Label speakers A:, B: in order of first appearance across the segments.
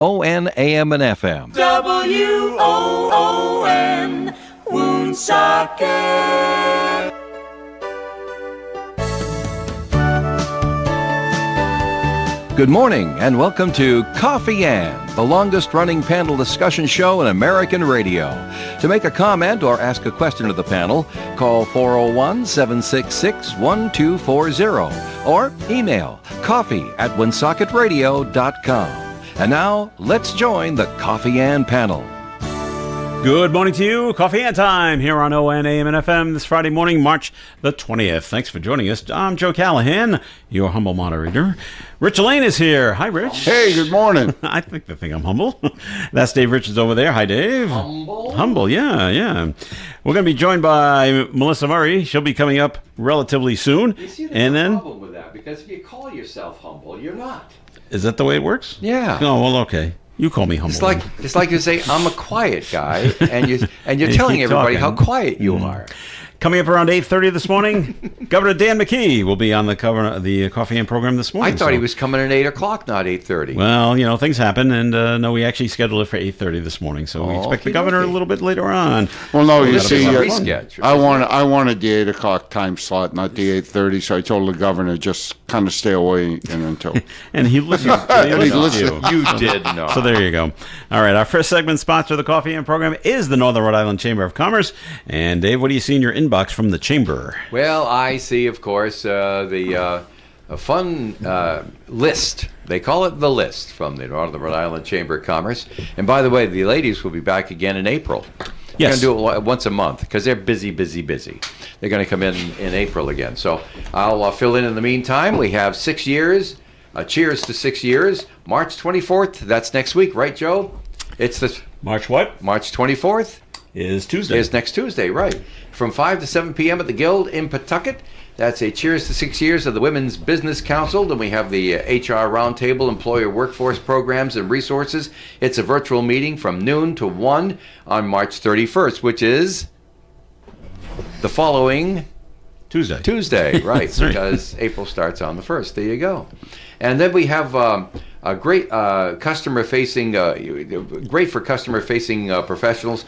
A: WOON AM and FM.
B: WOON Woonsocket.
A: Good morning and welcome to Coffee Ann, the longest-running panel discussion show in American radio. To make a comment or ask a question of the panel, call 401-766-1240 or email coffee@woonsocketradio.com. And now, let's join the Coffee Ann panel.
C: Good morning to you. Coffee and time here on WOON AM and FM this Friday morning, March the 20th. Thanks for joining us. I'm Joe Callahan, your humble moderator. Rich Lane is here. Hi, Rich.
D: Hey, good morning.
C: I think they think I'm humble. That's Dave Richards over there. Hi, Dave.
E: Humble?
C: Humble, yeah. We're going to be joined by Melissa Murray. She'll be coming up relatively soon.
E: You see,
C: and
E: there's a
C: then,
E: problem with that, because if you call yourself humble, you're not.
C: is that the way it works?
E: Yeah.
C: Oh, well, okay. You call me humble.
E: It's like you say, I'm a quiet guy, and you're
C: you
E: telling
C: keep
E: everybody
C: talking.
E: how quiet you are.
C: Coming up around 8:30 this morning, Governor Dan McKee will be on the cover of the Coffee and program this morning.
E: I thought he was coming at 8 o'clock, not 8:30.
C: Well, things happen, and no, we actually scheduled it for 8:30 this morning, so we expect the governor a little bit later on.
D: Well, no, you
E: That'll be
D: see,
E: some reschedule.
D: I wanted the 8 o'clock time slot, not the 8:30, so I told the governor just kind of stay away until.
C: And he listens,
D: And he
C: listens to you.
E: You did not.
C: So there you go. All right, our first segment sponsor of the Coffee and program is the Northern Rhode Island Chamber of Commerce. And Dave, what do you see in your inbox from the Chamber?
E: Well, I see, of course, a fun list. They call it the list from the Northern Rhode Island Chamber of Commerce. And by the way, the ladies will be back again in April.
C: Yes.
E: They're going to do it once a month because they're busy. They're going to come in April again. So I'll fill in the meantime. We have 6 years. Cheers to 6 years. March 24th. That's next week, right, Joe? It's the
C: March what?
E: March 24th.
C: Is Tuesday.
E: Is next Tuesday, right. From 5 to 7 p.m. at the Guild in Pawtucket. That's a cheers to 6 years of the Women's Business Council. Then we have the HR Roundtable, Employer Workforce Programs and Resources. It's a virtual meeting from noon to 1 on March 31st, which is the following Tuesday, right,
C: That's right.
E: because April starts on the 1st. There you go. And then we have a great customer-facing, great for customer-facing professionals.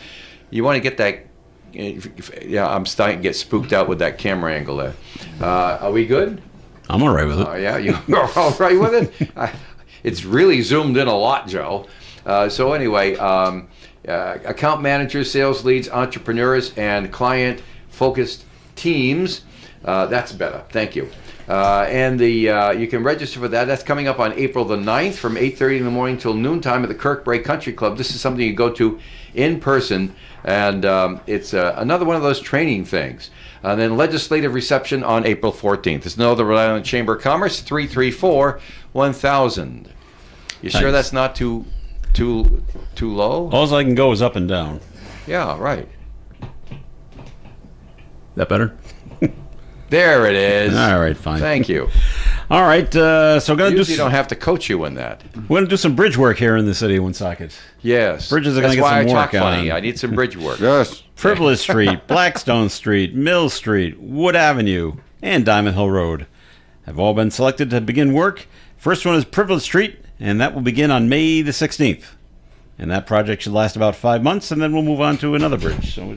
E: You want to get that. Yeah, I'm starting to get spooked out with that camera angle there. Are we good?
C: I'm all right with it.
E: Yeah, you're all right with it? It's really zoomed in a lot, Joe. So anyway, account managers, sales leads, entrepreneurs, and client-focused teams. That's better. Thank you. And you can register for that. That's coming up on April the 9th from 8:30 in the morning till noontime at the Kirkbrae Country Club. This is something you go to in person, and it's another one of those training things. And then legislative reception on April 14th. It's Northern Rhode Island Chamber of Commerce, 334-1000. You sure
C: Thanks.
E: that's not too low?
C: All I can go is up and down.
E: Yeah, right.
C: That better?
E: There it is.
C: All right, fine.
E: Thank you.
C: All right, so we're going to
E: Usually don't have to coach you in that.
C: We're going to do some bridge work here in the city of Woonsocket.
E: Yes.
C: Bridges are gonna
E: That's
C: get
E: why
C: some
E: I
C: work
E: talk funny.
C: on.
E: I need some bridge work.
D: Yes.
C: Privilege Street, Blackstone Street, Mill Street, Wood Avenue, and Diamond Hill Road have all been selected to begin work. First one is Privilege Street, and that will begin on May the 16th. And that project should last about 5 months, and then we'll move on to another bridge. So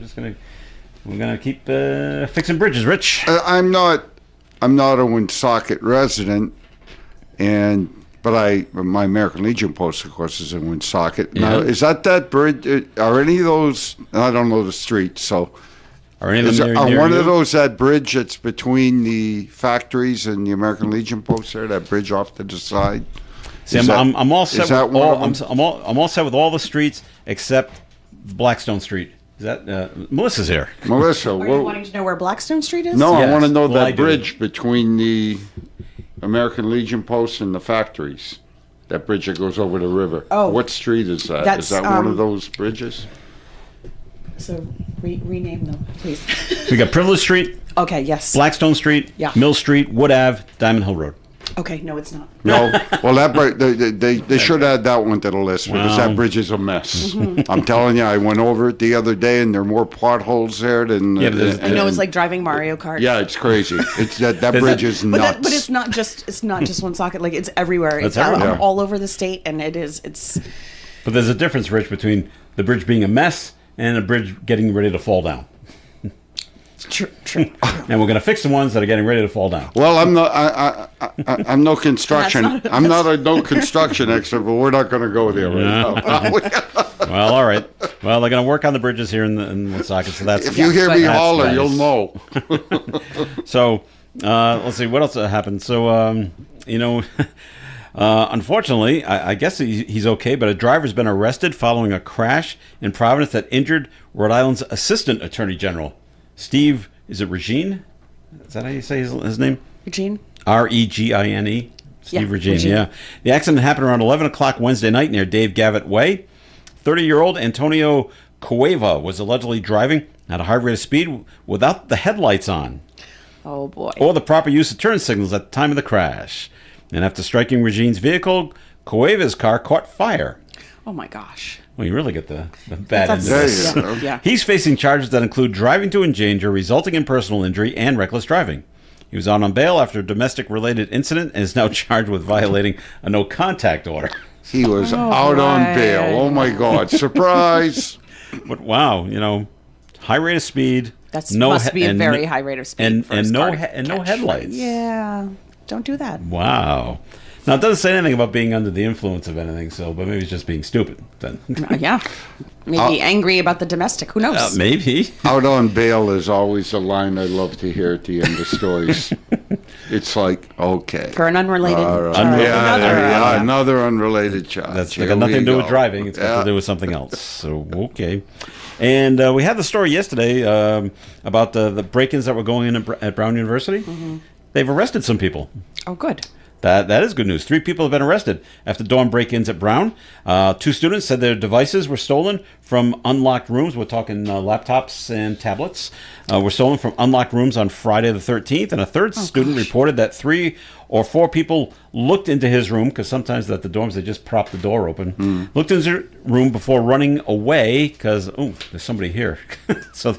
C: we're gonna keep fixing bridges, Rich.
D: I'm not a Woonsocket resident, but my American Legion post, of course, is in Woonsocket. Now,
C: Yeah.
D: is that bridge? Are any of those? I don't know the streets, so.
C: Are any of them
D: Are
C: near
D: one
C: you?
D: of those that bridge that's between the factories and the American Legion post there? That bridge off to the side.
C: See,
D: Is
C: I'm all
D: is
C: set
D: that
C: with
D: one
C: all.
D: of them?
C: I'm all set with all the streets except Blackstone Street. Is that Melissa's here?
D: Melissa,
F: Are you wanting to know where Blackstone Street is?
D: no,
C: Yes.
D: I want to know
C: Well, I
D: that
C: do.
D: bridge between the American Legion post and the factories. That bridge that goes over the river.
F: Oh.
D: What street is that?
F: That's,
D: Is that one of those bridges?
F: So rename them, please.
C: We got Privilege Street,
F: Okay, yes.
C: Blackstone Street,
F: Yeah.
C: Mill Street, Wood Ave, Diamond Hill Road.
F: Okay, no, it's not.
D: No, well, they should add that one to the list because
C: Wow.
D: that bridge is a mess.
F: Mm-hmm.
D: I'm telling you, I went over it the other day, and there are more potholes there than.
C: Yeah, but there's-
F: I know it's like driving Mario Kart.
D: Yeah, it's crazy. It's that bridge is
F: But
D: nuts.
F: but it's not just one socket. Like it's everywhere.
C: It's
F: It's all,
C: everywhere.
F: all over the state, and it's
C: But there's a difference, Rich, between the bridge being a mess and a bridge getting ready to fall down.
F: true.
C: And we're going to fix the ones that are getting ready to fall down.
D: Well, I'm not. I'm no construction.
F: That's not-
D: I'm not a no construction expert, but we're not going to go there right now.
C: Well, all right. Well, they're going to work on the bridges here in Woonsocket, so that's...
D: If you hear me
C: That's
D: holler,
C: nice.
D: you'll know.
C: So, let's see, what else happened? So, unfortunately, I guess he's okay, but a driver's been arrested following a crash in Providence that injured Rhode Island's Assistant Attorney General. Steve, is it Regine? Is that how you say his name?
F: Eugene.
C: Regine. Steve
F: Yeah,
C: Regine,
F: Regine.
C: yeah. The accident happened around 11 o'clock Wednesday night near Dave Gavitt Way. 30-year-old Antonio Cueva was allegedly driving at a high rate of speed without the headlights on
F: Oh boy.
C: or the proper use of turn signals at the time of the crash. And after striking Regine's vehicle, Cueva's car caught fire.
F: Oh my gosh.
C: Well, you really get the bad end of
D: There
C: this.
D: you go.
F: Yeah.
C: He's facing charges that include driving to endanger, resulting in personal injury, and reckless driving. He was out on bail after a domestic-related incident and is now charged with violating a no-contact order.
D: He was out on
F: boy.
D: bail. Oh my God! Surprise!
C: But wow, high rate of speed.
F: That's
C: no
F: must
C: he-
F: be a
C: and
F: very
C: no-
F: high rate of speed.
C: and
F: for his
C: no
F: car to
C: he- and no
F: catch.
C: headlights.
F: Yeah. Don't do that.
C: Wow. Now it doesn't say anything about being under the influence of anything, so but maybe it's just being stupid. Then
F: Yeah. Maybe angry about the domestic. Who knows?
C: maybe.
D: Out on bail is always a line I love to hear at the end of stories. It's like, okay.
F: For an unrelated
D: All right.
F: charge.
D: Yeah, another unrelated charge.
C: That's
D: Here
C: got nothing
D: we
C: to do with
D: go.
C: driving. It's got
D: Yeah.
C: to do with something else. So okay. And we had the story yesterday about the break-ins that were going in at Brown University.
F: Mm-hmm.
C: They've arrested some people.
F: Oh, good.
C: That is good news. 3 people have been arrested after dorm break-ins at Brown. 2 students said their devices were stolen from unlocked rooms. We're talking laptops and tablets. Were stolen from unlocked rooms on Friday the 13th. And a third student reported that 3 or 4 people looked into his room, because sometimes at the dorms they just prop the door open. Looked into his room before running away because there's somebody here. so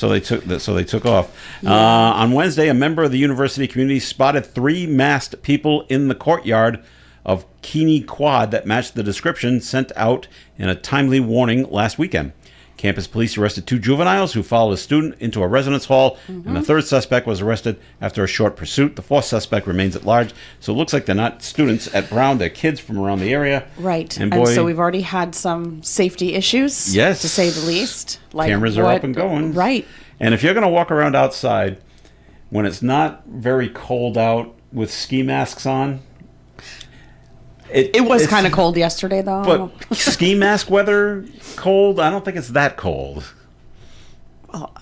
C: they took off. On Wednesday, a member of the university community spotted 3 masked people in the courtyard of Keeney Quad that matched the description sent out in a timely warning last weekend. Campus police arrested 2 juveniles who followed a student into a residence hall, and the third suspect was arrested after a short pursuit. The 4th suspect remains at large, so it looks like they're not students at Brown. They're kids from around the area.
F: Right.
C: And
F: And,
C: boy,
F: so we've already had some safety issues.
C: Yes.
F: To say the least. Like
C: cameras are up and going.
F: Right.
C: And if you're going to walk around outside when it's not very cold out with ski masks on,
F: It was
C: it's-
F: kind of cold yesterday, though.
C: But ski mask weather cold, I don't think it's that cold.
F: Well,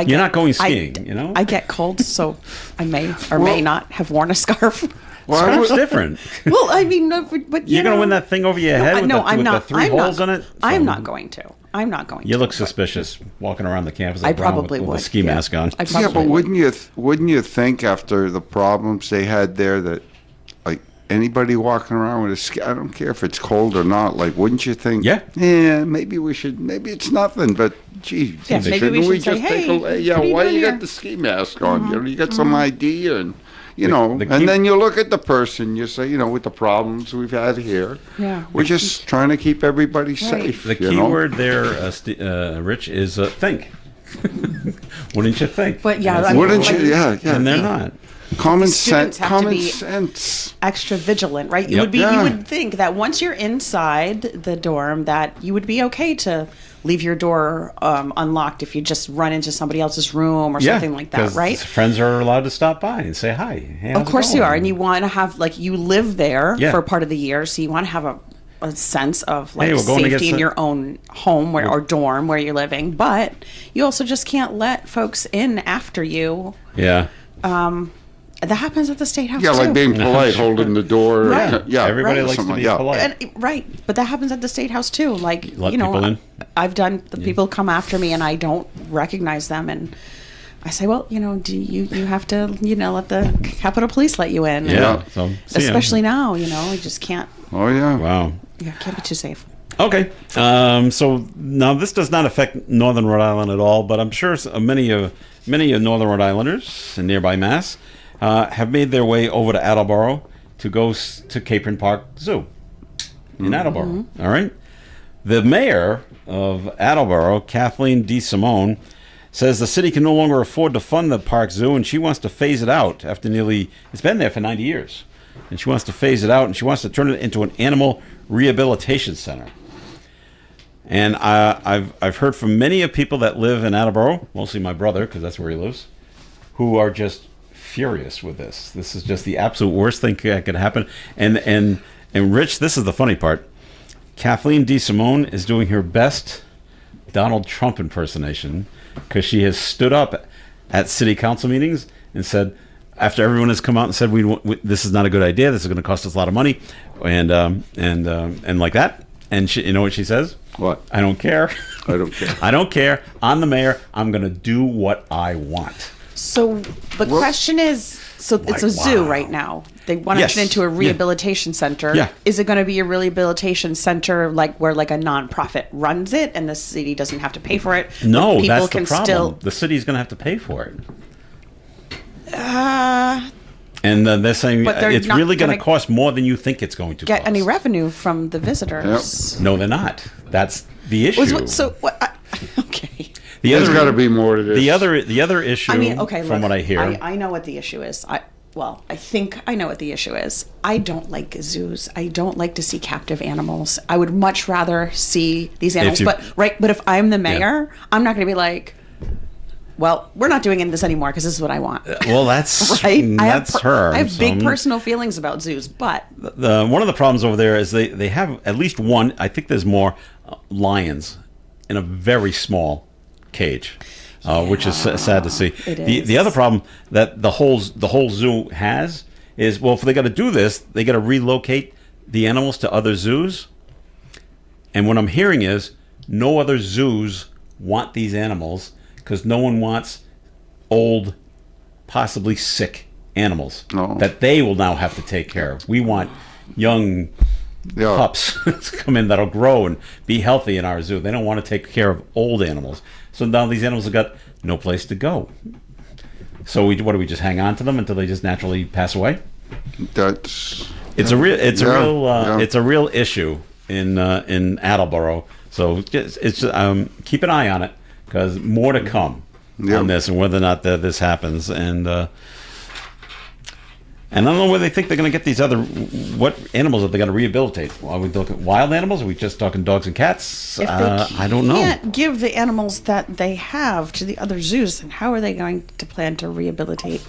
C: You're not going skiing, you know?
F: I get cold, so I may or may not have worn a scarf.
C: Scarf's different.
F: Well, I mean, no, but
C: You're going to win that thing over your head with,
F: I'm
C: with
F: not.
C: the 3
F: I'm
C: holes
F: not,
C: in it?
F: I'm
C: So
F: not going to. I'm not going to.
C: You look suspicious walking around the campus.
F: I
C: at Brown
F: probably
C: with
F: would.
C: a ski
F: yeah.
C: mask on.
F: I probably
D: Yeah, but
F: would.
D: wouldn't you think after the problems they had there that, like, anybody walking around with a ski, I don't care if it's cold or not, like, wouldn't you think?
C: Yeah.
D: Yeah, maybe it's nothing, but gee,
F: Yeah, maybe
D: shouldn't
F: we should say,
D: just take
F: "Hey,
D: a,
F: what
D: yeah,
F: are you
D: why
F: doing
D: you
F: here?"
D: got the ski mask on? You got some ID and. You know,
C: the key-
D: and then you look at the person, you say, with the problems we've had here,
F: Yeah.
D: we're just trying to keep everybody safe.
C: The
D: you
C: key
D: know?
C: word there, Rich, is think. Wouldn't you think?
F: But yeah, I mean,
D: Wouldn't
F: like,
D: you? Yeah, yeah.
C: And they're not.
D: Common
F: students
D: sense.
F: have to
D: Common
F: be-
D: sense.
F: extra vigilant, right? You
C: Yep.
F: would be.
D: Yeah.
F: You would think that once you're inside the dorm, that you would be okay to leave your door unlocked if you just run into somebody else's room or something like that,
C: 'cause
F: right?
C: Friends are allowed to stop by and say hi. Hey, how's
F: Of
C: it
F: course you
C: going?
F: are, and you want to have like you live there
C: Yeah.
F: for part of the year, so you want to have a sense of like
C: Hey, we're going to get
F: safety in
C: some-
F: your own home or dorm where you're living. But you also just can't let folks in after you.
C: Yeah.
F: That happens at the State House
D: Yeah,
F: too.
D: like being polite, holding the door.
F: Right.
D: Yeah,
C: Everybody
D: right,
C: likes to
D: something
C: be
D: like-
C: polite.
F: Right, but that happens at the State House too. Like
C: Let people in?
F: I've done the people come after me and I don't recognize them, and I say, well, do you have to, let the Capitol Police let you in?
C: Yeah. So,
F: especially now, you just can't.
D: Oh, yeah.
C: Wow.
F: Yeah, can't be too safe.
C: Okay. So now this does not affect Northern Rhode Island at all, but I'm sure many of Northern Rhode Islanders in nearby Mass have made their way over to Attleboro to go to Capron Park Zoo in Attleboro. Mm-hmm. All right. The mayor of Attleboro, Kathleen DeSimone, says the city can no longer afford to fund the Park Zoo, and she wants to phase it out after it's been there for 90 years. And she wants to phase it out, and she wants to turn it into an animal rehabilitation center. And I've heard from many of people that live in Attleboro, mostly my brother, because that's where he lives, who are just furious with this. This is just the absolute worst thing that could happen. And Rich, this is the funny part. Kathleen DeSimone is doing her best Donald Trump impersonation because she has stood up at city council meetings and said, after everyone has come out and said this is not a good idea, this is going to cost us a lot of money, and like that, and you know what she says?
D: What?
C: I don't care.
D: I don't care.
C: I don't care. I'm the mayor. I'm going to do what I want.
F: So the question is, it's a zoo right now. They want to turn it into a rehabilitation center.
C: Yeah.
F: Is it going to be a rehabilitation center where a nonprofit runs it and the city doesn't have to pay for it?
C: No, that's the problem. The city's going to have to pay for it. And they're saying it's really going to cost more than you think it's going to
F: get
C: cost.
F: Any revenue from the visitors.
D: Yep.
C: No, they're not. That's the issue.
F: So what? Okay.
D: There's got to be more to this.
C: The other issue, from what I hear.
F: I know what the issue is. I think I know what the issue is. I don't like zoos. I don't like to see captive animals. I would much rather see these animals. But if I'm the mayor, I'm not going to be like, well, we're not doing this anymore because this is what I want.
C: Well, that's
F: right.
C: That's her.
F: I have big personal feelings about zoos, but
C: one of the problems over there is they have at least one. I think there's more lions in a very small cage, which is sad to see. The other problem that the whole zoo has is, well, if they got to do this, they got to relocate the animals to other zoos. And what I'm hearing is no other zoos want these animals because no one wants old, possibly sick animals that they will now have to take care of. We want young pups to come in that'll grow and be healthy in our zoo. They don't want to take care of old animals. So now these animals have got no place to go. So what do we just hang on to them until they just naturally pass away? It's a real issue in Attleboro. So keep an eye on it because more to come on this and whether or not this happens. And I don't know where they think they're going to get these what animals are they going to rehabilitate? Are we looking at wild animals? Are we just talking dogs and cats? I don't know.
F: If they can't give the animals that they have to the other zoos, then how are they going to plan to rehabilitate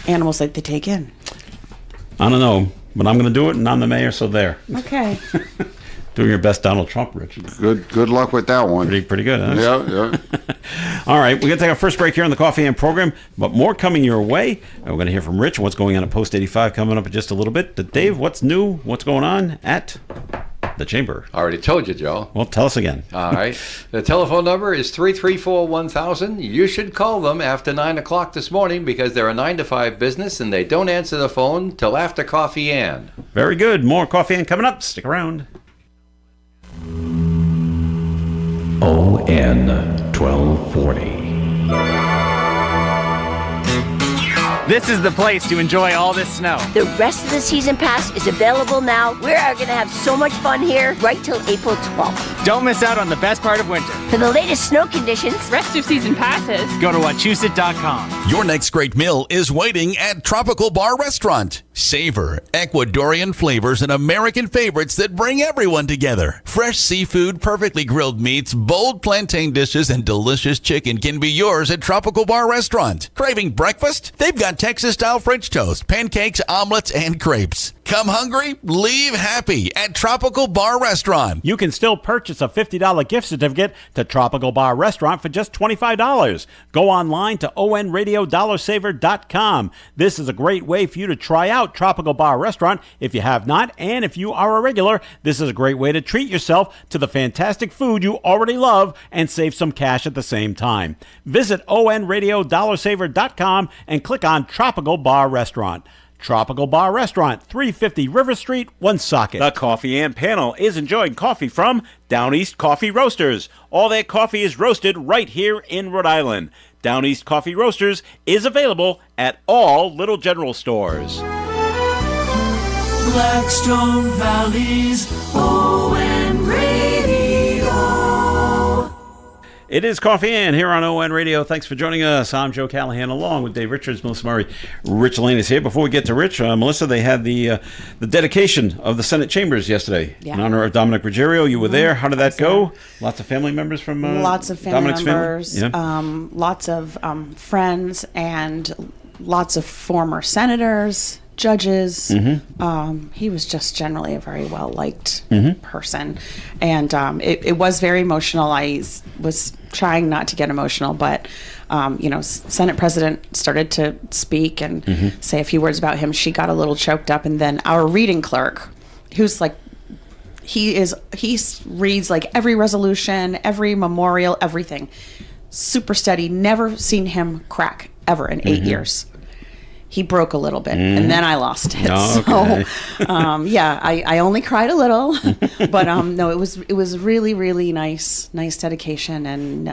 F: animals that they take in?
C: I don't know, but I'm going to do it, and I'm the mayor, so there.
F: Okay.
C: Doing your best Donald Trump, Richard.
D: Good luck with that one.
C: Pretty good, huh?
D: Yeah.
C: All right, we're going to take our first break here on the Coffee AM program, but more coming your way. We're going to hear from Rich, what's going on at Post 85 coming up in just a little bit. Dave, what's new? What's going on at the Chamber?
E: I already told you, Joe.
C: Well, tell us again.
E: All right. The telephone number is 334-1000. You should call them after 9 o'clock this morning because they're a 9 to 5 business and they don't answer the phone till after Coffee Ann.
C: Very good. More Coffee Ann coming up. Stick around.
A: ON 1240.
B: This is the place to enjoy all this snow.
G: The rest of the season pass is available now. We are going to have so much fun here right till April 12th.
B: Don't miss out on the best part of winter.
G: For the latest snow conditions,
H: rest of season passes,
B: go to Wachusett.com.
I: Your next great meal is waiting at Tropical Bar Restaurant. Savor Ecuadorian flavors and American favorites that bring everyone together. Fresh seafood, perfectly grilled meats, bold plantain dishes, and delicious chicken can be yours at Tropical Bar Restaurant. Craving breakfast? They've got Texas-style French toast, pancakes, omelets, and crepes. Come hungry, leave happy at Tropical Bar Restaurant.
C: You can still purchase a $50 gift certificate to Tropical Bar Restaurant for just $25. Go online to onradiodollarsaver.com. This is a great way for you to try out Tropical Bar Restaurant if you have not, and if you are a regular, this is a great way to treat yourself to the fantastic food you already love and save some cash at the same time. Visit onradiodollarsaver.com and click on Tropical Bar Restaurant. Tropical Bar Restaurant, 350 River Street, Woonsocket. The Coffee and Panel is enjoying coffee from Down East Coffee Roasters. All their coffee is roasted right here in Rhode Island. Down East Coffee Roasters is available at all Little General stores.
H: Blackstone Valley's ON Radio.
C: It is Coffee and here on ON Radio. Thanks for joining us. I'm Joe Callahan along with Dave Richards, Melissa Murray. Rich Lane is here. Before we get to Rich, Melissa, they had the dedication of the Senate chambers yesterday in honor of Dominic Ruggiero. You were there. How did that go? Lots of family members from
F: lots of family
C: Dominic's
F: members,
C: family? Yeah.
F: Lots of friends, and lots of former senators, judges. He was just generally a very well-liked person. And it was very emotional. I was trying not to get emotional, but, Senate President started to speak and say a few words about him. She got a little choked up. And then our reading clerk, who's like, he reads like every resolution, every memorial, everything. Super steady. Never seen him crack ever in 8 years. He broke a little bit, and then I lost it.
C: Okay.
F: So, I only cried a little, but no, it was really, really nice dedication, and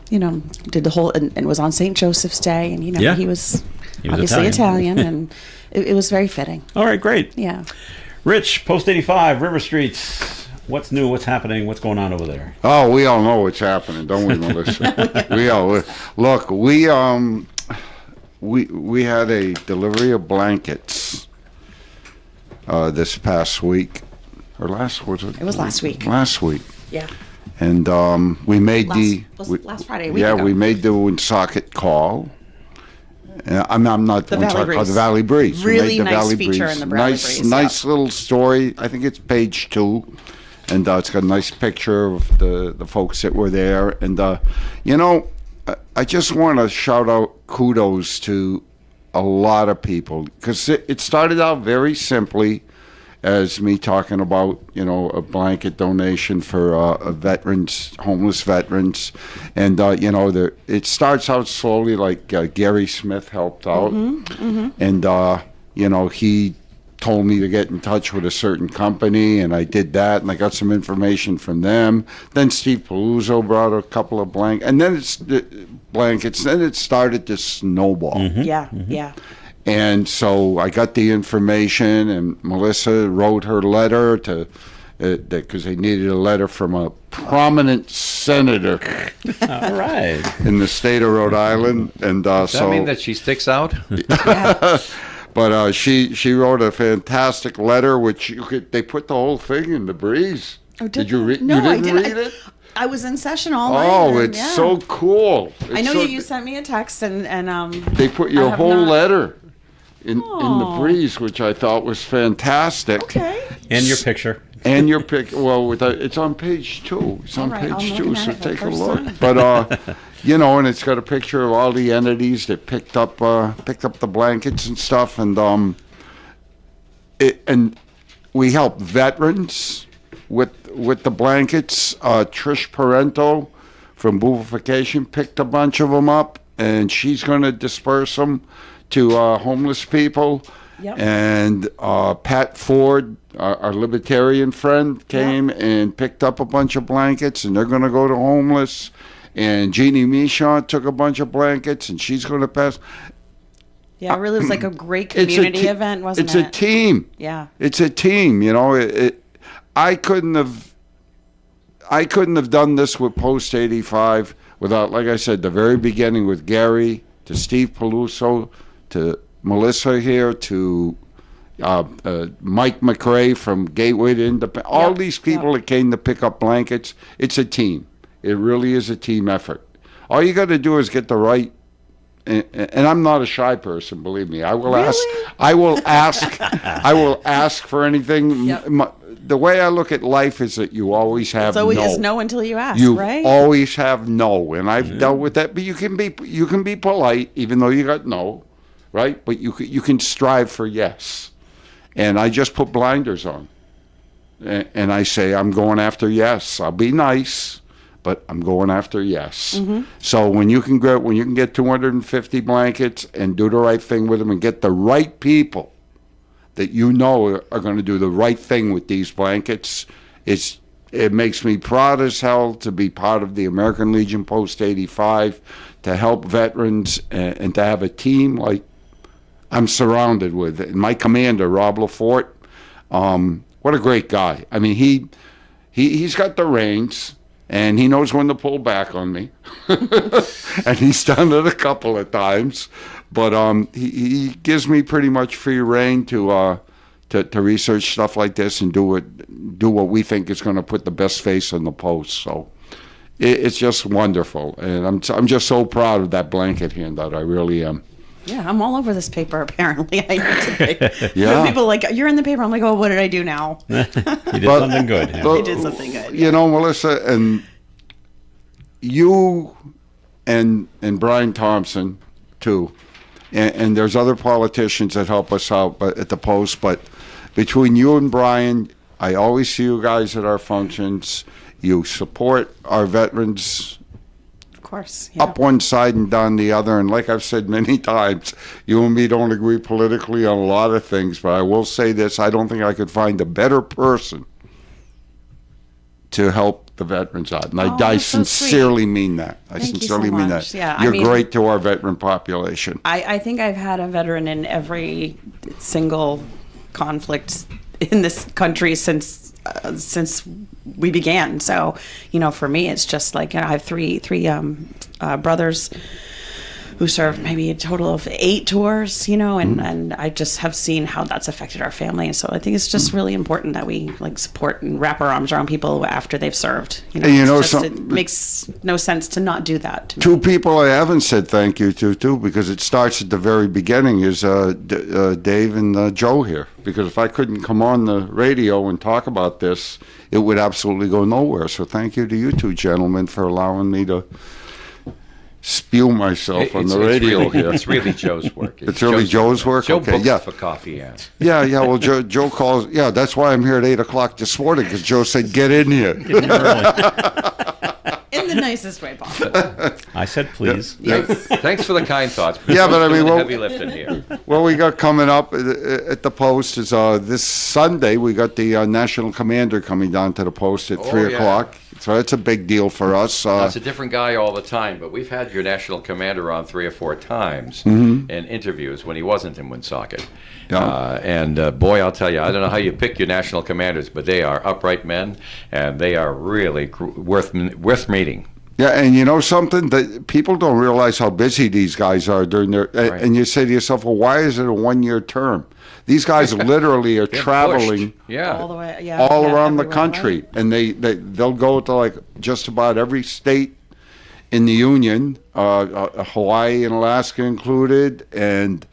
F: did the whole and was on St. Joseph's Day, and he was obviously Italian, and it was very fitting.
C: All right, great.
F: Yeah.
C: Rich, Post 85, River Streets. What's new? What's happening? What's going on over there?
D: Oh, we all know what's happening, don't we, Melissa? We had a delivery of blankets this past week, or last was it?
F: It was last week.
D: Last week,
F: Yeah.
D: and we made
F: last Friday. A week ago.
D: we made the Woonsocket call. I'm not
F: The Valley Breeze.
D: the Valley Breeze. We
F: Really
D: made the
F: nice
D: Valley
F: feature
D: Breeze.
F: in the Valley
D: nice,
F: Breeze,
D: Nice little story. I think it's page 2, and it's got a nice picture of the folks that were there. And I just want to shout out kudos to a lot of people, because it started out very simply as me talking about, a blanket donation for veterans, homeless veterans. And, it starts out slowly, like Gary Smith helped out. And, he told me to get in touch with a certain company, and I did that, and I got some information from them. Then Steve Paluzzo brought a couple of blankets, and then then it started to snowball.
F: Yeah.
D: And so I got the information, and Melissa wrote her letter to, because they needed a letter from a prominent senator
C: All right.
D: in the state of Rhode Island. And
E: Does that mean that she sticks out?
D: But she wrote a fantastic letter, which they put the whole thing in the breeze.
F: Oh,
D: did you read?
F: No,
D: you
F: I
D: didn't
F: didn't.
D: read it?
F: I was in session all night.
D: Oh,
F: and,
D: it's so cool!
F: I know you sent me a text, and
D: they put your
F: have
D: whole
F: not-
D: letter in the breeze, which I thought was fantastic.
F: Okay.
C: And your picture.
D: And your pick. Well, it's on page 2. It's on
F: All right,
D: page
F: I'm
D: 2,
F: looking
D: so
F: at it for the
D: take a
F: first
D: look.
F: time.
D: But and it's got a picture of all the entities that picked up the blankets and stuff, and we help veterans with the blankets. Trish Parento from Boovification picked a bunch of them up, and she's going to disperse them to homeless people.
F: Yep.
D: And Pat Ford, our libertarian friend, came and picked up a bunch of blankets, and they're going to go to homeless. And Jeannie Michon took a bunch of blankets, and she's going to pass.
F: Yeah, it really was like a great community event, wasn't it?
D: It's a team.
F: Yeah.
D: It's a team. I couldn't have done this with Post 85 without, like I said, the very beginning with Gary, to Steve Paluzzo, to Melissa here, to Mike McRae from Gateway to Independence. All these people that came to pick up blankets. It's a team. It really is a team effort. All you got to do is get the right and I'm not a shy person, believe me. I will ask for anything.
F: Yep.
D: The way I look at life is that you always have
F: It's always
D: no.
F: no until you ask,
D: You
F: right?
D: always have no, and I've dealt with that. But you can be polite, even though you got no, right? But you can strive for yes. And I just put blinders on, and I say I'm going after yes. I'll be nice, but I'm going after yes. So when you can get 250 blankets and do the right thing with them and get the right people that you know are going to do the right thing with these blankets, it makes me proud as hell to be part of the American Legion Post 85, to help veterans, and to have a team like I'm surrounded with. And my commander, Rob Lafort, what a great guy. I mean, he's got the reins, and he knows when to pull back on me. And he's done it a couple of times. But he gives me pretty much free rein to research stuff like this and do what we think is going to put the best face on the post. So it's just wonderful, and I'm just so proud of that blanket handout. I really am.
F: Yeah, I'm all over this paper, apparently. I need to be.
D: Yeah.
F: People are like, you're in the paper. I'm like, oh, what did I do now?
C: You did something good. Yeah.
F: I did something good.
D: You know, Melissa, and you and Brian Thompson, too. And there's other politicians that help us out at the Post. But between you and Brian, I always see you guys at our functions. You support our veterans
F: Of course. Yeah.
D: up one side and down the other. And like I've said many times, you and me don't agree politically on a lot of things. But I will say this, I don't think I could find a better person to help the veterans out. And I
F: that's so
D: sincerely mean that. I
F: Thank you
D: sincerely
F: so
D: mean
F: much.
D: that.
F: Yeah,
D: You're great to our veteran population.
F: I think I've had a veteran in every single conflict in this country since we began. So, for me, it's just like, I have three brothers who served maybe a total of 8 tours, and I just have seen how that's affected our family. And so I think it's just really important that we support and wrap our arms around people after they've served. It makes no sense to not do that. To me.
D: 2 people I haven't said thank you to, too, because it starts at the very beginning, is Dave and Joe here. Because if I couldn't come on the radio and talk about this, it would absolutely go nowhere. So thank you to you 2 gentlemen for allowing me to spew myself on the radio here.
E: It's really Joe's work.
D: It's really Joe's work?
E: Joe
D: Okay,
E: books
D: yeah.
E: for Coffee Ann.
D: Yeah. Well, Joe calls. Yeah, that's why I'm here at 8 o'clock this morning, because Joe said, get in here.
F: In the nicest way possible.
C: I said please.
E: Thanks for the kind thoughts.
D: Yeah, but I mean,
E: heavy lifting here.
D: What we got coming up at the Post is this Sunday, we got the National Commander coming down to the Post at 3
E: yeah.
D: o'clock. So that's a big deal for us.
E: It's a different guy all the time, but we've had your national commander on 3 or 4 times in interviews when he wasn't in Woonsocket.
D: Yeah.
E: Boy, I'll tell you, I don't know how you pick your national commanders, but they are upright men, and they are really worth meeting.
D: Yeah, and you know something? That people don't realize how busy these guys are during their...
E: Right.
D: And you say to yourself, well, why is it a 1-year term? These guys literally are traveling...
E: Yeah.
D: all around the country, right? And they'll go to just about every state in the union, Hawaii and Alaska included, and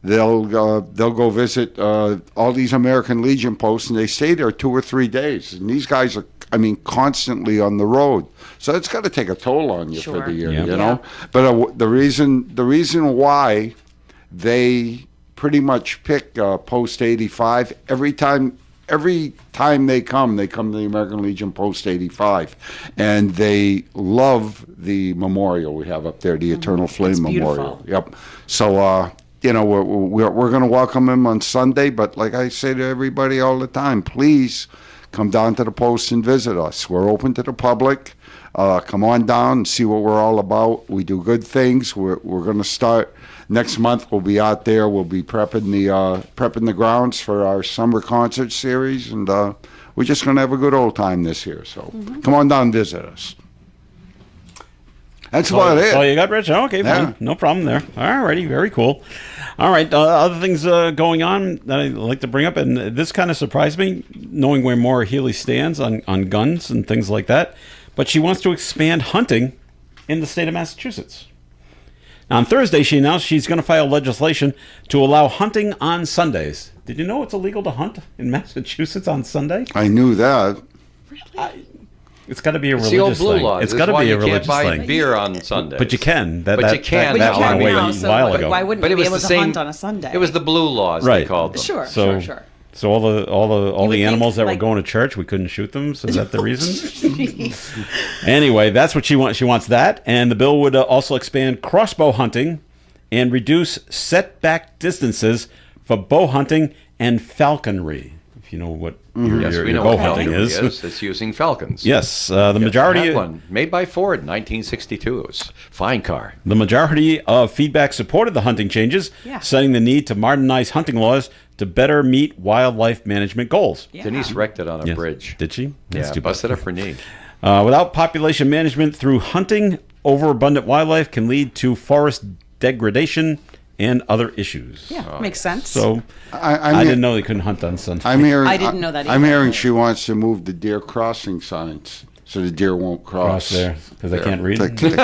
D: they'll go visit all these American Legion posts, and they stay there 2 or 3 days. And these guys are, constantly on the road, so it's got to take a toll on you for the year, you know. But the reason why they pretty much pick Post 85 every time they come to the American Legion Post 85, and they love the memorial we have up there, the Eternal Flame Memorial. Yep. So we're going to welcome him on Sunday, but like I say to everybody all the time, please come down to the Post and visit us. We're open to the public. Come on down and see what we're all about. We do good things. We're going to start next month. We'll be out there. We'll be prepping the grounds for our summer concert series, and we're just going to have a good old time this year. So come on down and visit us. That's about it.
C: Oh, you got Rich? Oh, okay, fine.
D: Yeah.
C: No problem there. All righty, very cool. All right, other things going on that I'd like to bring up, and this kind of surprised me, knowing where Maura Healy stands on guns and things like that, but she wants to expand hunting in the state of Massachusetts. On Thursday, she announced she's going to file legislation to allow hunting on Sundays. Did you know it's illegal to hunt in Massachusetts on Sunday?
D: I knew that.
C: It's got to be a
E: It's the old
C: religious
E: blue
C: thing.
E: laws.
C: It's
E: This
C: got
E: is
C: to
E: why
C: be a
E: you can't
C: religious
E: buy
C: thing.
E: beer on Sundays.
C: But you can. That
E: you can
C: that
E: now.
C: went away
F: now,
C: a
F: so
C: while
F: why-
C: ago.
F: why wouldn't
E: But
F: we
E: it
F: be
E: was
F: able
E: the
F: to
E: same.
F: hunt on a Sunday?
E: It was the blue laws
C: Right.
E: they called them.
F: Sure,
C: So,
F: sure.
C: So all the
F: would think,
C: animals that were
F: like-
C: going to church, we couldn't shoot them. So is that the reason? Anyway, that's what she wants. She wants that, and the bill would also expand crossbow hunting and reduce setback distances for bow hunting and falconry. If you know what
E: Yes,
C: your
E: we know
C: bow
E: what
C: hunting
E: falconry
C: is.
E: It's using falcons.
C: Yes, the
E: Yes,
C: majority.
E: had one made by Ford in 1962. It was a fine car.
C: The majority of feedback supported the hunting changes,
F: Yeah.
C: citing the need to modernize hunting laws to better meet wildlife management goals.
F: Yeah.
E: Denise wrecked it on a
C: Yes.
E: bridge.
C: Did she? That's
E: Yeah,
C: too bad.
E: busted up her knee.
C: Without population management through hunting, overabundant wildlife can lead to forest degradation and other issues.
F: Yeah, makes sense.
C: So I didn't know they couldn't hunt on Sunday.
D: I'm hearing.
F: I didn't know that
D: I'm
F: either.
D: hearing she wants to move the deer crossing signs so the deer won't
C: Cross
D: cross.
C: there because they can't read.
D: They-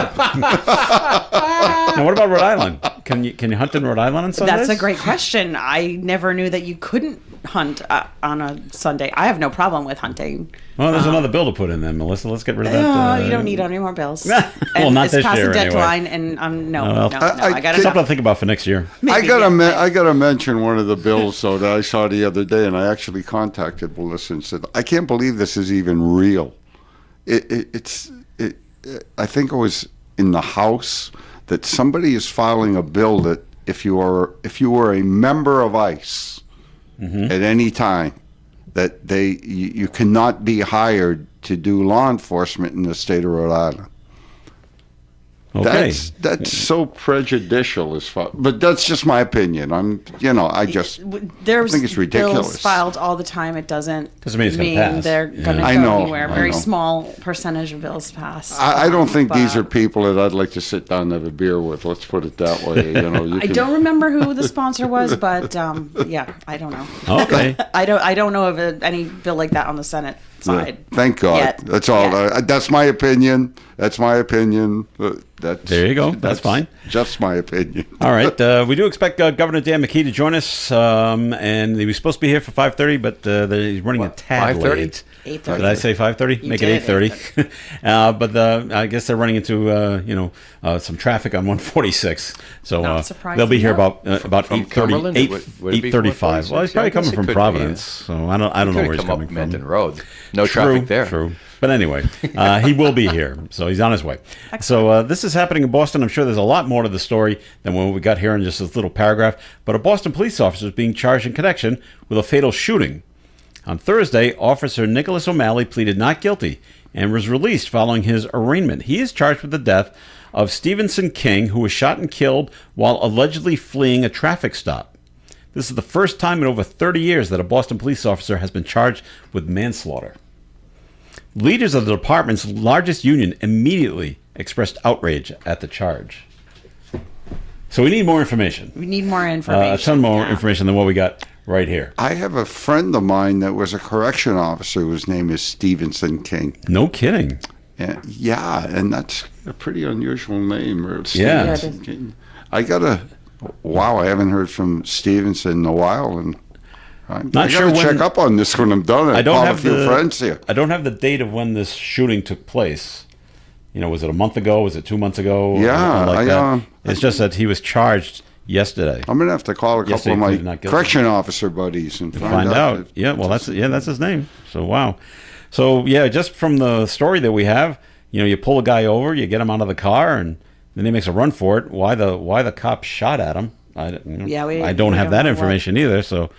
C: Now, what about Rhode Island? Can you hunt in Rhode Island on Sundays?
F: That's a great question. I never knew that you couldn't hunt on a Sunday. I have no problem with hunting.
C: Well, there's another bill to put in then, Melissa. Let's get rid of that.
F: No, you don't need any more bills.
C: Well,
F: And
C: not
F: it's
C: this
F: past
C: year
F: the
C: anyway.
F: deadline, and no,
C: well,
F: no.
D: I
F: I got
D: can-
C: Something to think about for next year.
D: I gotta mention one of the bills though that I saw the other day, and I actually contacted Melissa and said, I can't believe this is even real. I think it was in the House that somebody is filing a bill that if you were a member of ICE at any time, that you cannot be hired to do law enforcement in the state of Rhode Island.
C: Okay.
D: That's so prejudicial as far, but that's just my opinion.
F: There's
D: think it's ridiculous.
F: bills filed all the time. It doesn't
C: mean it's gonna pass.
F: they're
C: Yeah.
F: going to
D: I
F: go
D: know,
F: anywhere.
D: I
F: Very
D: know.
F: small percentage of bills pass.
D: I don't think these
F: but
D: are people that I'd like to sit down and have a beer with. Let's put it that way.
F: I don't remember who the sponsor was, but yeah, I don't know.
C: Okay.
F: I don't know of any bill like that on the Senate side.
D: Thank God.
F: Yet.
D: That's all.
F: Yet.
D: That's my opinion. That's my opinion.
C: There you go. That's fine.
D: Just my opinion.
C: All right. We do expect Governor Dan McKee to join us, and he was supposed to be here for 5:30, but he's running a tad
E: 5:30?
C: late.
F: 8:30.
C: Did I say 5:30? Make it
F: did,
C: 8:30. But I guess they're running into some traffic on 146, so
F: Not surprising,
C: they'll be here
F: no.
C: about
E: From
C: 8:30,
E: Cumberland? Would it be from
C: 8:35. Well, he's
E: 146?
C: probably
E: Yeah, I
C: coming
E: guess
C: from
E: it could be,
C: Providence, so I don't know where he's
E: come
C: coming
E: up
C: from.
E: Menton Road. No traffic there.
C: True. But anyway, he will be here, so he's on his way. So this is happening in Boston. I'm sure there's a lot more to the story than what we got here in just this little paragraph. But a Boston police officer is being charged in connection with a fatal shooting. On Thursday, Officer Nicholas O'Malley pleaded not guilty and was released following his arraignment. He is charged with the death of Stevenson King, who was shot and killed while allegedly fleeing a traffic stop. This is the first time in over 30 years that a Boston police officer has been charged with manslaughter. Leaders of the department's largest union immediately expressed outrage at the charge. So we need more information.
F: We need more information.
C: A ton more
F: yeah.
C: information than what we got right here.
D: I have a friend of mine that was a correction officer whose name is Stevenson King.
C: No kidding.
D: Yeah, and that's a pretty unusual name.
C: Yeah.
D: Stevenson King. I haven't heard from Stevenson in a while, and I
C: sure
D: gotta check
C: when-
D: up on this when I'm done.
C: I don't
D: call
C: have
D: a few
C: the
D: friends here.
C: I don't have the date of when this shooting took place. Was it a month ago? Was it 2 months ago? Or
D: Yeah,
C: something like that?
D: I,
C: It's just that he was charged yesterday.
D: I'm gonna have to call a couple
C: Yesterday
D: of
C: pleaded
D: my
C: not guilty.
D: correction officer buddies and
C: Find out. Yeah, well, that's his name. So wow. So yeah, just from the story that we have, you pull a guy over, you get him out of the car, and then he makes a run for it. Why the cop shot at him? I don't have that information either. So,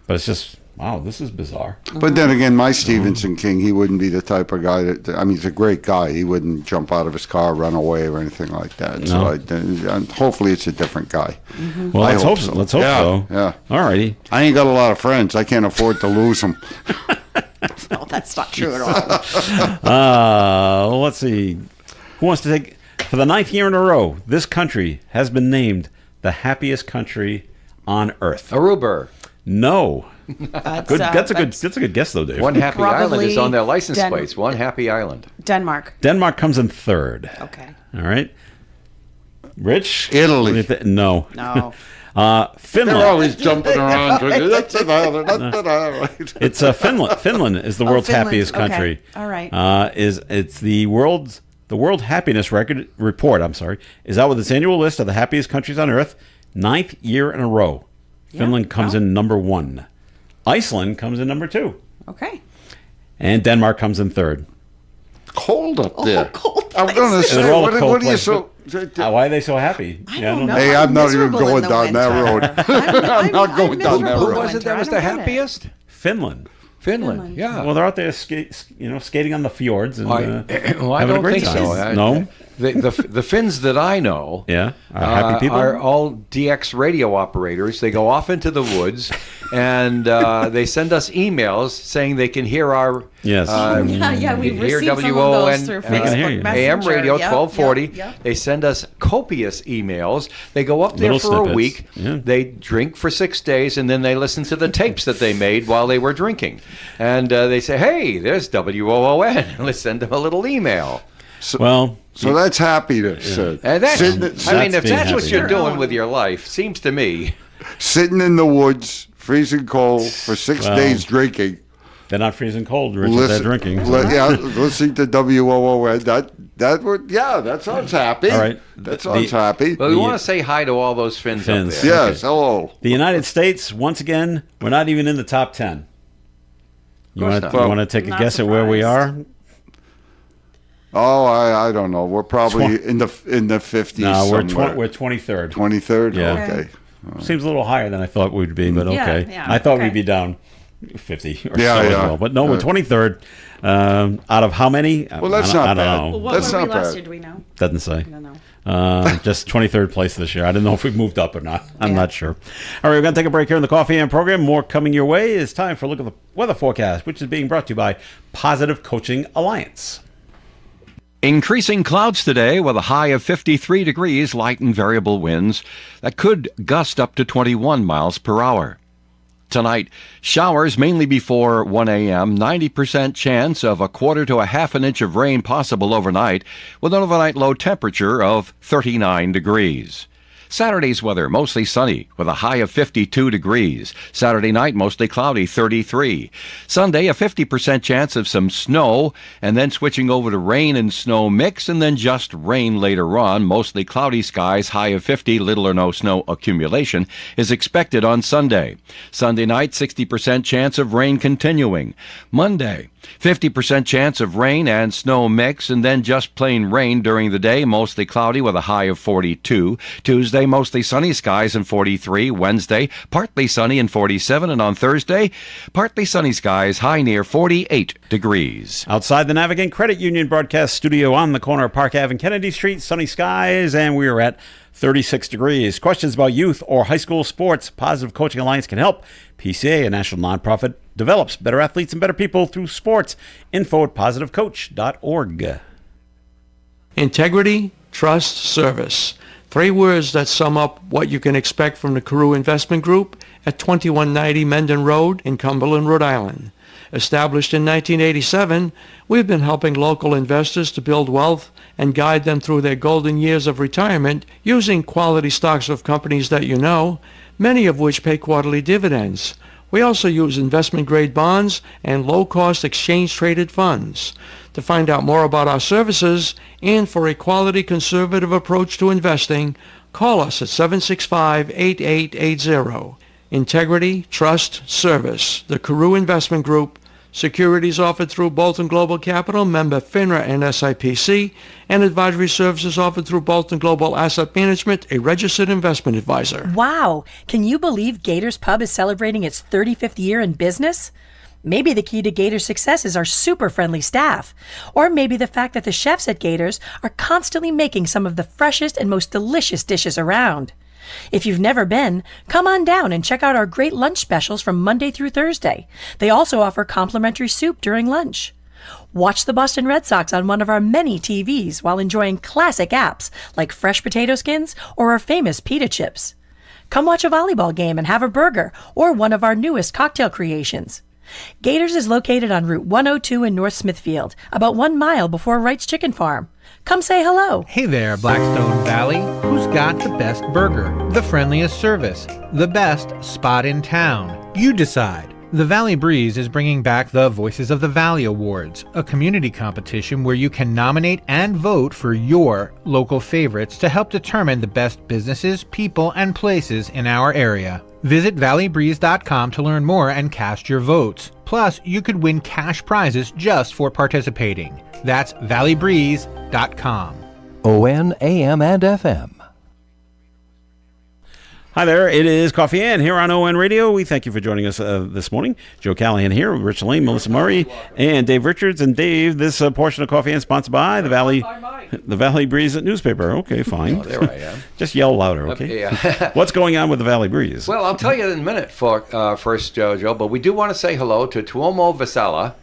C: but it's just wow, this is bizarre.
D: But then again, my Stevenson King, he wouldn't be the type of guy that. I mean, he's a great guy. He wouldn't jump out of his car, run away, or anything like that.
C: No.
D: So hopefully, it's a different guy.
C: Well,
D: I
C: let's hope so. Let's hope so.
D: Yeah.
C: All righty.
D: I ain't got a lot of friends. I can't afford to lose them.
F: No, that's not true at all.
C: Let's see. Who wants to take for the 9th year in a row? This country has been named the happiest country on Earth.
E: Aruba.
C: No.
F: That's,
C: Good. That's a good guess, though, Dave.
E: One happy island is
F: Probably
E: on their license plates. One happy island.
F: Denmark.
C: Denmark comes in third.
F: Okay.
C: All right. Rich?
D: Italy.
C: What do you
F: No.
C: Finland.
D: They're always jumping around.
C: It's Finland. Finland is the world's
F: Finland.
C: happiest country.
F: Okay. All right.
C: It's the World Happiness Report. I'm sorry, is out with its annual list of the happiest countries on Earth, 9th year in a row. Finland comes in number 1. Iceland comes in number 2.
F: Okay.
C: And Denmark comes in 3rd.
D: Cold up there.
F: Cold
D: I'm going to
F: places.
D: say,
C: They're all
D: what
C: cold
D: are you
C: places,
D: so...
C: Why are they so happy?
F: I don't know.
D: Hey, I'm not even
F: miserable in
D: going
F: the
D: down that
F: winter.
D: road. I'm not going down that
F: miserable
D: road.
F: in the
A: Was it that was
F: winter.
A: the
F: I don't get it.
A: happiest?
C: Finland.
A: Finland, yeah.
C: Well, they're out there, skating on the fjords and
A: I
C: having
A: don't
C: a great
A: think
C: time.
A: so.
C: No?
A: The Finns that I know
C: Yeah? Are happy people?
A: are all DX radio operators. They go off into the woods and they send us emails saying they can hear our
C: Yes.
F: Yeah, we've
A: hear
F: received some of
A: WON,
F: those through
C: can hear you.
F: Facebook
A: AM
F: Messenger.
A: radio
F: Yep,
A: 1240.
F: yep.
A: They send us copious emails. They go up there
C: Little
A: for a
C: snippets.
A: week.
C: Yeah.
A: They drink for 6 days, and then they listen to the tapes that they made while they were drinking. And they say, "Hey, there's WOON." Let's send them a little email.
C: Well,
D: So that's happiness.
A: And that's,
D: Sitting,
A: I mean, if
C: being
A: that's what
C: happy.
A: you're doing with your life, seems to me.
D: sitting in the woods, freezing cold for 6
C: Well,
D: days drinking.
C: they're not freezing cold, Richard. They're drinking. so-
D: Listening to WOON. That sounds happy.
C: All right.
D: That sounds happy.
A: Well, we want to say hi to all those Finns up
C: Finns.
A: there.
D: Yes, hello.
C: The United States, once again, we're not even in the top 10. You
A: course
C: want
A: not.
C: to take a
F: Not
C: guess at where we are?
F: surprised.
D: Oh, I don't know. We're probably in the 50s.
C: No,
D: somewhere.
C: we're 23rd.
D: 23rd?
C: Yeah.
D: Okay.
C: Seems a little higher than I thought we'd be, but
F: Yeah,
C: okay.
F: yeah,
C: I thought
F: okay.
C: we'd be down 50 or
D: Yeah,
C: so as
D: yeah.
C: well. But no, we're 23rd. Out of how many?
D: Well, that's
C: I
D: not
C: don't
D: bad.
C: know.
F: Well, what
D: That's
F: were we
D: not
F: last
D: bad.
F: year? Do we know?
C: Doesn't say.
F: I don't know.
C: Just 23rd place this year. I didn't know if we moved up or not. I'm
F: Yeah.
C: not sure. All right, we're going to take a break here in the Coffee AM program. More coming your way. It's time for a look at the weather forecast, which is being brought to you by Positive Coaching Alliance.
A: Increasing clouds today with a high of 53 degrees, light and variable winds that could gust up to 21 miles per hour. Tonight, showers mainly before 1 a.m., 90% chance of a quarter to a half an inch of rain possible overnight, with an overnight low temperature of 39 degrees. Saturday's weather, mostly sunny, with a high of 52 degrees. Saturday night, mostly cloudy, 33. Sunday, a 50% chance of some snow, and then switching over to rain and snow mix, and then just rain later on. Mostly cloudy skies, high of 50, little or no snow accumulation is expected on Sunday. Sunday night, 60% chance of rain continuing. Monday, 50% chance of rain and snow mix, and then just plain rain during the day, mostly cloudy with a high of 42. Tuesday, mostly sunny skies and 43. Wednesday, partly sunny and 47. And on Thursday, partly sunny skies, high near 48 degrees.
C: Outside the Navigant Credit Union broadcast studio on the corner of Park Ave and Kennedy Street, sunny skies, and we are at 36 degrees. Questions about youth or high school sports? Positive Coaching Alliance can help. PCA, a national nonprofit, develops better athletes and better people through sports. Info at positivecoach.org.
J: Integrity, trust, service. 3 words that sum up what you can expect from the Carew Investment Group at 2190 Mendon Road in Cumberland, Rhode Island. Established in 1987, we've been helping local investors to build wealth and guide them through their golden years of retirement using quality stocks of companies that you know, many of which pay quarterly dividends. We also use investment-grade bonds and low-cost exchange-traded funds. To find out more about our services and for a quality conservative approach to investing, call us at 765-8880. Integrity, trust, service. The Carew Investment Group. Securities offered through Bolton Global Capital, member FINRA and SIPC, and advisory services offered through Bolton Global Asset Management, a registered investment advisor.
K: Wow! Can you believe Gators Pub is celebrating its 35th year in business? Maybe the key to Gators' success is our super friendly staff. Or maybe the fact that the chefs at Gators are constantly making some of the freshest and most delicious dishes around. If you've never been, come on down and check out our great lunch specials from Monday through Thursday. They also offer complimentary soup during lunch. Watch the Boston Red Sox on one of our many TVs while enjoying classic apps like fresh potato skins or our famous pita chips. Come watch a volleyball game and have a burger or one of our newest cocktail creations. Gators is located on Route 102 in North Smithfield, about 1 mile before Wright's Chicken Farm. Come say hello.
L: Hey there, Blackstone Valley. Who's got the best burger, the friendliest service, the best spot in town? You decide. The Valley Breeze is bringing back the Voices of the Valley Awards, a community competition where you can nominate and vote for your local favorites to help determine the best businesses, people, and places in our area. Visit valleybreeze.com to learn more and cast your votes. Plus, you could win cash prizes just for participating. That's valleybreeze.com.
M: ON AM and FM.
C: Hi there, it is Coffee Ann here on ON Radio. We thank you for joining us this morning. Joe Callahan here, Rich Lane, Melissa Murray, and Dave Richards. And Dave, this portion of Coffee Ann sponsored by the Valley Breeze newspaper. Okay, fine.
E: Oh, there I am.
C: Just yell louder, okay?
E: Yeah.
C: What's going on with the Valley Breeze?
E: Well, I'll tell you in a minute first, Joe, but we do want to say hello to Tuomo Vasala,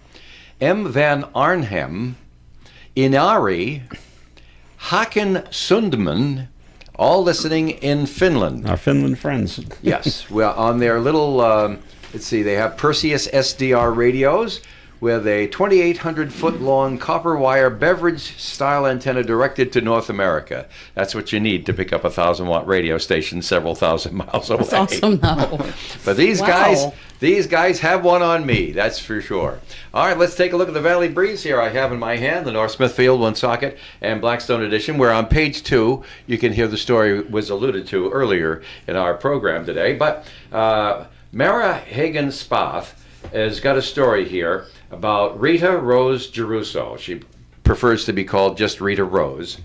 E: M. Van Arnhem, Inari, Hakan Sundman, all listening in Finland.
C: Our Finland friends.
E: Yes. Well, on their little, let's see, they have Perseus SDR radios with a 2,800-foot-long copper wire beverage-style antenna directed to North America. That's what you need to pick up a 1,000-watt radio station several thousand miles away.
F: That's awesome, though.
E: But these guys have one on me, that's for sure. All right, let's take a look at the Valley Breeze here. I have in my hand the North Smithfield, Woonsocket, and Blackstone edition, where on page 2, you can hear the story was alluded to earlier in our program today. But Mara Hagen-Spath has got a story here about Rita Rose Geruso. She prefers to be called just Rita Rose,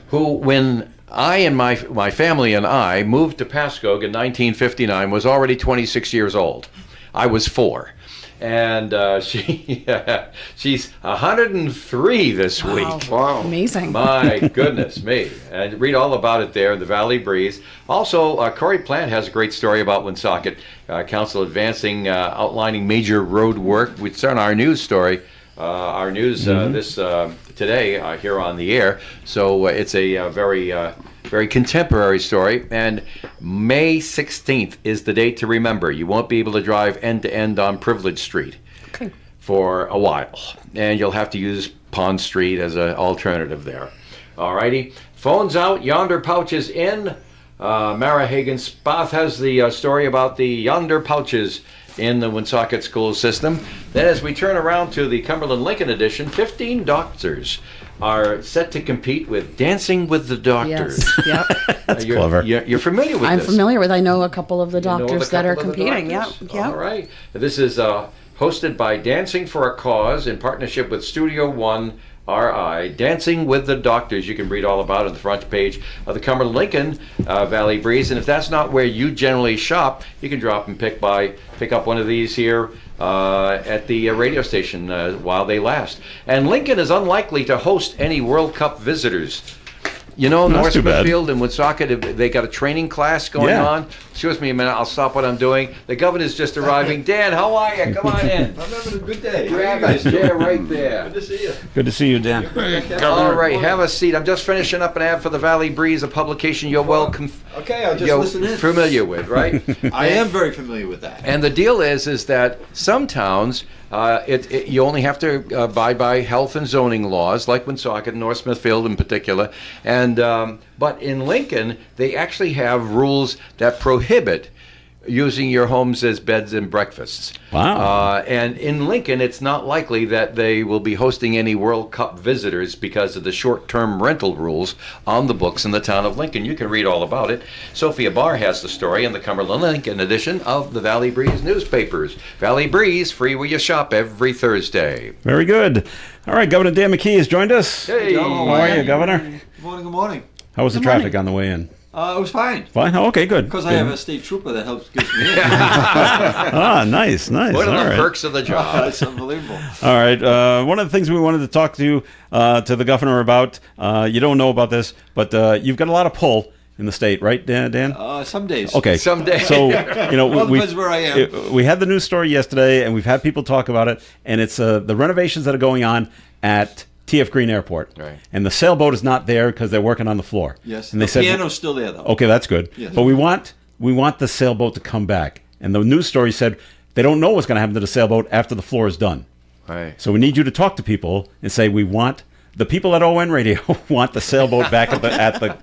E: who, when I and my family and I moved to Pascoag in 1959, was already 26 years old. I was 4. And she's 103 this week.
F: Wow. Amazing.
E: My goodness me. And read all about it there in the Valley Breeze. Also, Corey Plant has a great story about Woonsocket Council advancing, outlining major road work. It's on our news story. Our news this today here on the air. So it's a very contemporary story. And May 16th is the date to remember. You won't be able to drive end to end on Privilege Street for a while, and you'll have to use Pond Street as an alternative there. All righty, phones out, yonder pouches in. Mara Hagen-Spath has the story about the yonder pouches in the Woonsocket school system. Then as we turn around to the Cumberland Lincoln edition, 15 doctors are set to compete with Dancing with the Doctors.
F: Yes. Yep.
C: That's clever.
E: You're familiar with this?
F: I'm familiar with. I know a couple of the doctors that are competing. Yep.
E: All right. This is hosted by Dancing for a Cause in partnership with Studio One RI, Dancing with the Doctors. You can read all about it on the front page of the Cumberland Lincoln Valley Breeze. And if that's not where you generally shop, you can drop and pick up one of these here at the radio station while they last. And Lincoln is unlikely to host any World Cup visitors. You know, North Smithfield and Woonsocket, they got a training class going on. Excuse me a minute, I'll stop what I'm doing. The governor's just arriving. Dan, how are you? Come on in.
N: I'm having a good day.
E: Grab a chair right there.
N: Good to see you.
C: Good to see you, Dan.
E: All right, have a seat. I'm just finishing up an ad for the Valley Breeze, a publication you're
N: okay, I'll just listen in.
E: Familiar with, right?
N: I am very familiar with that.
E: And the deal is that some towns, you only have to abide by health and zoning laws, like Woonsocket and North Smithfield in particular. And but in Lincoln, they actually have rules that prohibit using your homes as beds and breakfasts.
C: Wow.
E: And in Lincoln, it's not likely that they will be hosting any World Cup visitors because of the short-term rental rules on the books in the town of Lincoln. You can read all about it. Sophia Barr has the story in the Cumberland Lincoln edition of the Valley Breeze newspapers. Valley Breeze, free where you shop every Thursday.
C: Very good. All right, Governor Dan McKee has joined us.
E: Hey.
C: How are you, Governor?
N: Good morning, good morning.
C: How was the traffic on the way in?
N: It was fine.
C: Fine? Oh, okay, good.
N: Because I have a state trooper that helps get me in.
C: Nice.
E: What are the perks of the job?
N: It's unbelievable.
C: All right. One of the things we wanted to talk to the governor about, you don't know about this, but you've got a lot of pull in the state, right, Dan?
N: Some days.
C: Okay.
E: Some days.
C: So,
N: well, depends where I am.
C: We had the news story yesterday, and we've had people talk about it, and it's the renovations that are going on at T.F. Green Airport.
E: Right.
C: And the sailboat is not there because they're working on the floor.
N: Yes.
C: And they
N: the piano's still there, though.
C: Okay, that's good.
N: Yes.
C: But we want the sailboat to come back. And the news story said they don't know what's going to happen to the sailboat after the floor is done.
E: Right.
C: So we need you to talk to people and say, we want the people at ON Radio want the sailboat back at the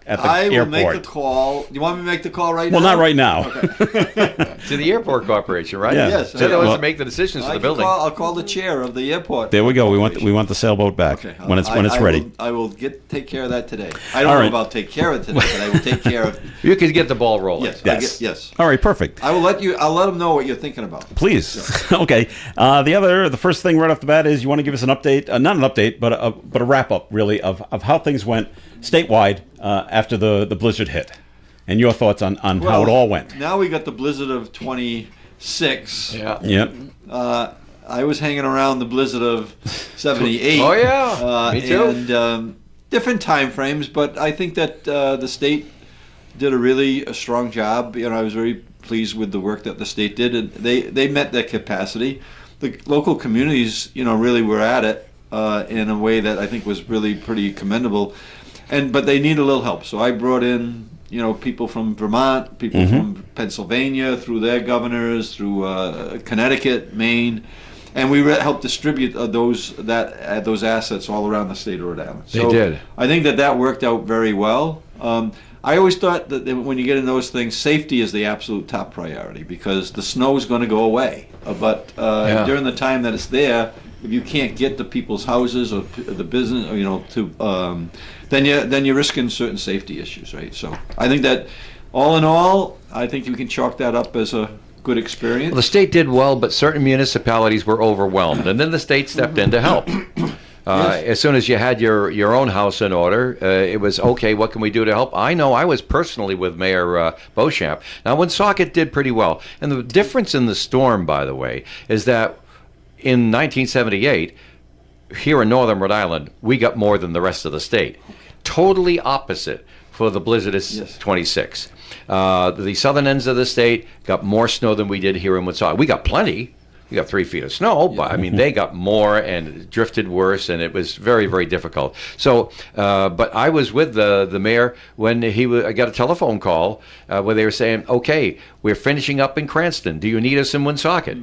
N: I will
C: airport.
N: make the call. You want me to make the call right now?
C: Well, not right now.
E: To the airport corporation, right?
C: Yeah.
N: Yes.
E: So they'll make the decisions for the building.
N: I'll call the chair of the airport.
C: There we go. We want the sailboat back when it's ready.
N: I will take care of that today. I don't
C: All
N: know
C: right.
N: about take care of it today, but I will take care of.
E: You can get the ball rolling.
N: Yes. Yes.
C: All right. Perfect.
N: I'll let them know what you're thinking about.
C: Please. Okay. The first thing right off the bat is you want to give us an update, not an update, but a wrap up really of how things went statewide after the blizzard hit, and your thoughts on how it all went.
N: Now we got the blizzard of 26.
E: Yeah.
C: Yep.
N: I was hanging around the blizzard of 78.
E: Oh yeah. Me too.
N: And different time frames, but I think that the state did a strong job. I was very pleased with the work that the state did, and they met their capacity. The local communities, really were at it in a way that I think was really pretty commendable, but they need a little help. So I brought in people from Vermont, people from Pennsylvania, through their governors, through Connecticut, Maine, and we helped distribute those assets all around the state of Rhode Island. So
E: They did.
N: I think that worked out very well. I always thought that when you get in those things, safety is the absolute top priority because the snow is going to go away. But during the time that it's there, if you can't get to people's houses or the business, then you're risking certain safety issues, right? So I think that all in all, I think you can chalk that up as a good experience.
E: Well, the state did well, but certain municipalities were overwhelmed, and then the state stepped in to help. As soon as you had your own house in order, it was, okay, what can we do to help? I know I was personally with Mayor Beauchamp. Now, Woonsocket did pretty well. And the difference in the storm, by the way, is that in 1978, here in northern Rhode Island, we got more than the rest of the state. Totally opposite for the blizzard of 26. The southern ends of the state got more snow than we did here in Woonsocket. We got plenty. We got 3 feet of snow, but I mean, they got more and it drifted worse, and it was very, very difficult. So, but I was with the mayor when I got a telephone call where they were saying, okay, we're finishing up in Cranston. Do you need us in Woonsocket?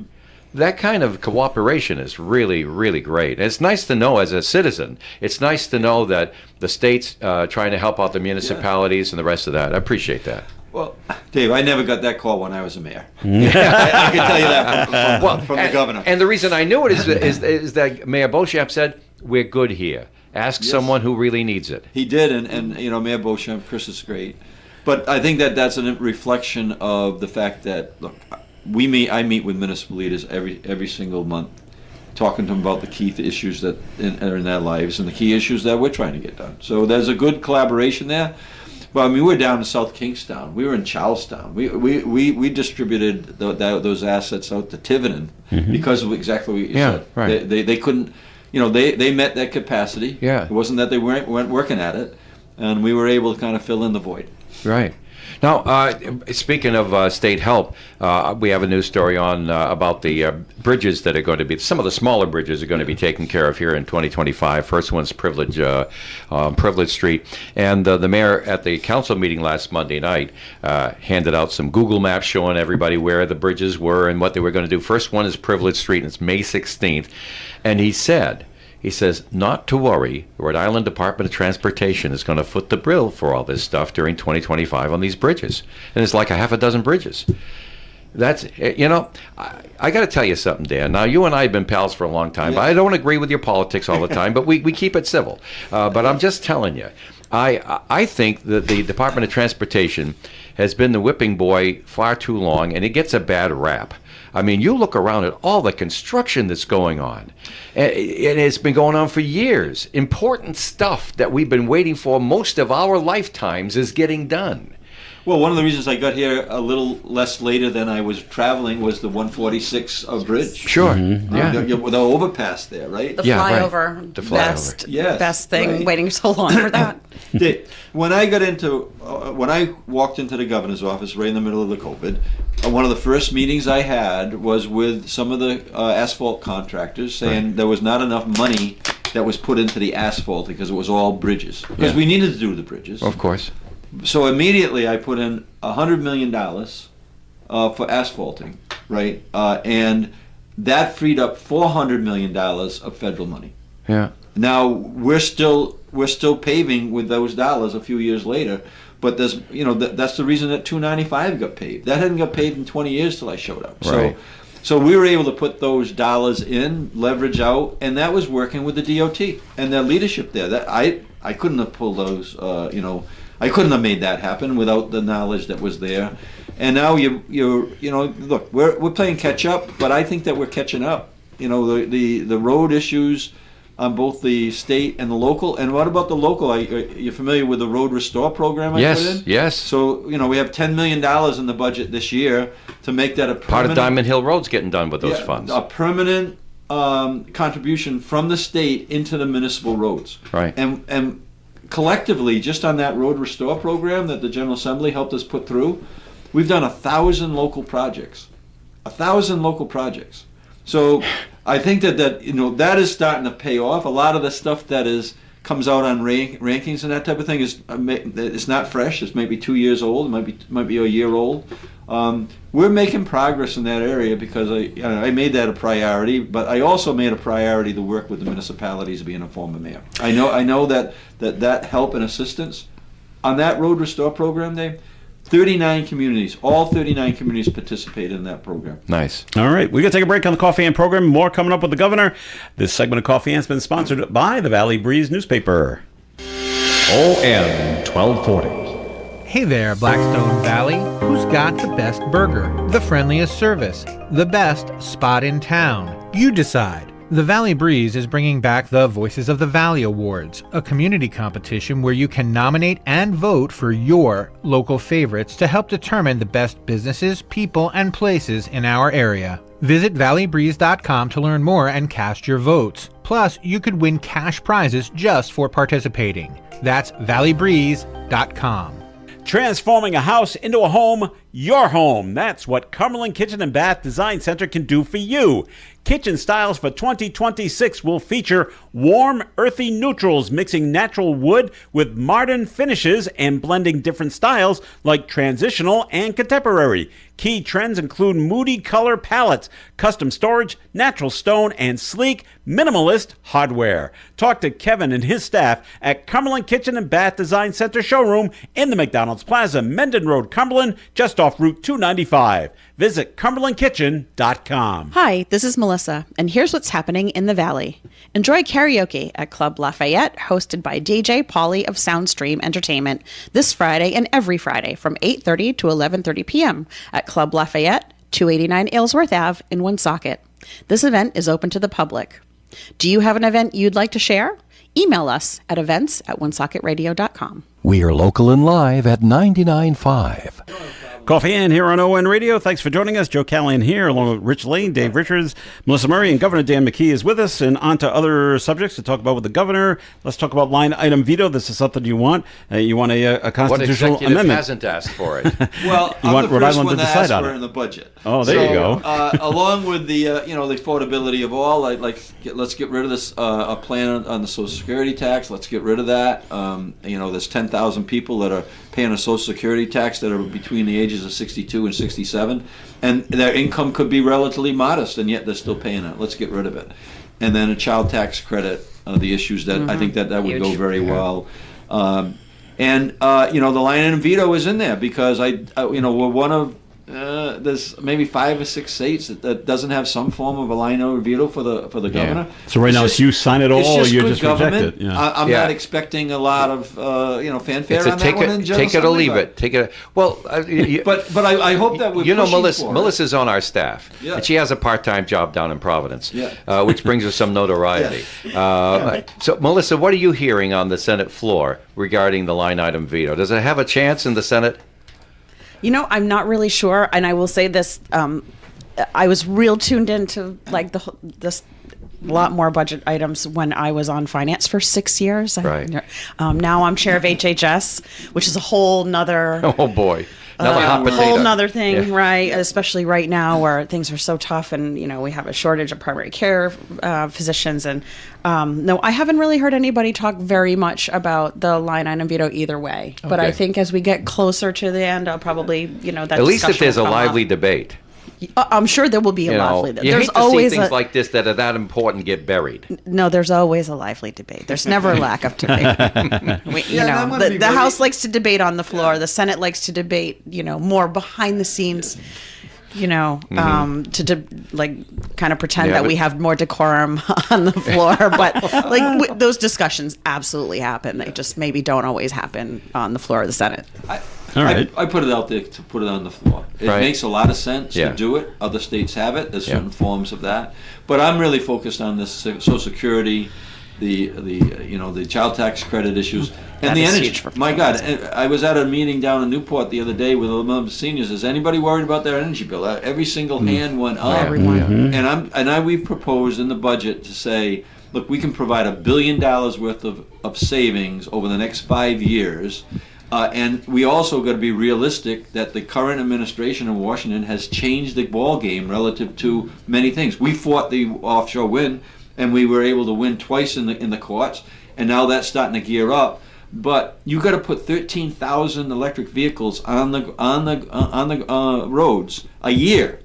E: That kind of cooperation is really, really great. And it's nice to know as a citizen, it's nice to know that the state's trying to help out the municipalities and the rest of that. I appreciate that.
N: Well, Dave, I never got that call when I was a mayor. I can tell you that from the governor.
E: And the reason I knew it is that Mayor Beauchamp said, we're good here. Ask someone who really needs it.
N: He did, and Mayor Beauchamp, Chris is great. But I think that's a reflection of the fact that, look, I meet with municipal leaders every single month, talking to them about the key issues that are in their lives and the key issues that we're trying to get done. So there's a good collaboration there. Well, I mean, we're down in South Kingstown. We were in Charlestown. We distributed those assets out to Tiverton because of exactly what you said.
E: Right.
N: They couldn't, they met that capacity.
E: Yeah.
N: It wasn't that they weren't working at it, and we were able to kind of fill in the void.
E: Right. Now, speaking of state help, we have a news story on about the bridges that are going to be, some of the smaller bridges are going to be taken care of here in 2025. First one's Privilege Street. And the mayor at the council meeting last Monday night handed out some Google Maps showing everybody where the bridges were and what they were going to do. First one is Privilege Street, and it's May 16th. And he says, not to worry, the Rhode Island Department of Transportation is going to foot the bill for all this stuff during 2025 on these bridges. And it's like a half a dozen bridges. That's, I got to tell you something, Dan. Now, you and I have been pals for a long time, but I don't agree with your politics all the time, but we keep it civil. But I'm just telling you, I think that the Department of Transportation has been the whipping boy far too long, and it gets a bad rap. I mean, you look around at all the construction that's going on, and it's been going on for years. Important stuff that we've been waiting for most of our lifetimes is getting done.
N: Well, one of the reasons I got here a little less later than I was traveling was the 146 bridge.
E: Sure.
N: The overpass there, right?
F: The flyover. Right. The flyover. Best thing.
N: Right.
F: Waiting so long for that.
N: When I walked into the governor's office right in the middle of the COVID, one of the first meetings I had was with some of the asphalt contractors saying there was not enough money that was put into the asphalt because it was all bridges. Because we needed to do the bridges.
E: Of course.
N: So immediately I put in $100 million for asphalting right? And that freed up $400 million of federal money.
E: Yeah.
N: Now we're still paving with those dollars a few years later, but there's that's the reason that 295 got paved. That hadn't got paved in 20 years till I showed up.
E: Right.
N: So we were able to put those dollars in, leverage out, and that was working with the DOT and their leadership there. That I couldn't have pulled those. I couldn't have made that happen without the knowledge that was there. And now look, we're playing catch up, but I think that we're catching up. The road issues on both the state and the local. And what about the local? You're familiar with the Road Restore program I put in?
E: Yes.
N: So, we have $10 million in the budget this year to make that a permanent...
E: Part of Diamond Hill Road's getting done with those funds.
N: A permanent contribution from the state into the municipal roads.
E: Right.
N: And collectively, just on that Road Restore program that the General Assembly helped us put through, we've done 1,000 local projects. 1,000 local projects. So I think that is starting to pay off. A lot of the stuff that comes out on rankings and that type of thing it's not fresh. It's maybe 2 years old. It might be a year old. We're making progress in that area because I made that a priority, but I also made a priority to work with the municipalities being a former mayor. I know that help and assistance on that Road Restore program, Dave. 39 communities, all 39 communities participated in that program.
E: Nice.
C: All right, we're going to take a break on the Coffee and program. More coming up with the governor. This segment of Coffee has been sponsored by the Valley Breeze newspaper.
M: OM 1240.
L: Hey there, Blackstone Valley. Who's got the best burger, the friendliest service, the best spot in town? You decide. The Valley Breeze is bringing back the Voices of the Valley Awards, a community competition where you can nominate and vote for your local favorites to help determine the best businesses, people, and places in our area. Visit valleybreeze.com to learn more and cast your votes. Plus, you could win cash prizes just for participating. That's valleybreeze.com.
C: Transforming a house into a home, your home. That's what Cumberland Kitchen and Bath Design Center can do for you. Kitchen styles for 2026 will feature warm, earthy neutrals mixing natural wood with modern finishes and blending different styles like transitional and contemporary. Key trends include moody color palettes, custom storage, natural stone, and sleek, minimalist hardware. Talk to Kevin and his staff at Cumberland Kitchen and Bath Design Center showroom in the McDonald's Plaza, Mendon Road, Cumberland, just off Route 295. Visit cumberlandkitchen.com.
F: Hi, this is Melissa, and here's what's happening in the Valley. Enjoy karaoke at Club Lafayette, hosted by DJ Pauly of Soundstream Entertainment, this Friday and every Friday from 8:30 to 11:30 p.m. at Club Lafayette, 289 Aylesworth Ave in Woonsocket. This event is open to the public. Do you have an event you'd like to share? Email us at events@woonsocketradio.com.
M: We are local and live at 99.5.
C: Coffee In here on ON Radio. Thanks for joining us. Joe Callahan here, along with Rich Lane, Dave Richards, Melissa Murray, and Governor Dan McKee is with us. And on to other subjects to talk about with the governor. Let's talk about line item veto. This is something you want. You want a constitutional
E: what executive
C: amendment.
E: hasn't asked for it?
N: Well,
C: you
N: I'm
C: want
N: the
C: Rhode
N: first
C: Island
N: one
C: to
N: to
C: decide
N: ask
C: on
N: for
C: it.
N: it in the budget.
C: Oh, there you go.
N: Along with the the affordability of all, let's get rid of this a plan on the Social Security tax. Let's get rid of that. There's 10,000 people that are paying a Social Security tax that are between the ages of 62 and 67, and their income could be relatively modest, and yet they're still paying it. Let's get rid of it. And then a child tax credit, the issues that I think that would go very well. The line item veto is in there because we're one of there's maybe 5 or 6 states that doesn't have some form of a line item veto for the governor.
C: So right now it's you sign it all, or you just reject it. Yeah.
N: I'm not expecting a lot of fanfare on that one.
E: Take it or leave it. Take it. Well,
N: but I hope that we're
E: Melissa's on our staff, and she has a part-time job down in Providence, which brings her some notoriety. So, Melissa, what are you hearing on the Senate floor regarding the line item veto? Does it have a chance in the Senate?
F: I'm not really sure, and I will say this: I was real tuned into this lot more budget items when I was on finance for 6 years.
E: Right.
F: Now I'm chair of HHS, which is a whole nother.
E: Oh boy. Another hot potato.
F: Whole nother thing, right? Especially right now where things are so tough, and we have a shortage of primary care physicians. And no, I haven't really heard anybody talk very much about the line item veto either way. Okay. But I think as we get closer to the end, I'll probably, that
E: at least if there's a
F: lively
E: debate.
F: I'm sure there will be a lively.
E: You
F: There's
E: hate to
F: always
E: see things like this that are that important get buried.
F: No, there's always a lively debate. There's never a lack of debate. The House likes to debate on the floor. The Senate likes to debate, more behind the scenes. Kind of pretend that we have more decorum on the floor, but those discussions absolutely happen. They just maybe don't always happen on the floor of the Senate.
C: All right.
N: I put it out there to put it on the floor. It makes a lot of sense to do it. Other states have it. There's certain forms of that. But I'm really focused on this Social Security, the child tax credit issues, and the energy. My God, I was at a meeting down in Newport the other day with a number of seniors. Is anybody worried about their energy bill? Every single hand went up.
F: Everyone.
N: And we've proposed in the budget to say, look, we can provide $1 billion worth of savings over the next 5 years. And we also got to be realistic that the current administration in Washington has changed the ball game relative to many things. We fought the offshore wind, and we were able to win twice in the courts, and now that's starting to gear up. But you got to put 13,000 electric vehicles on the roads a year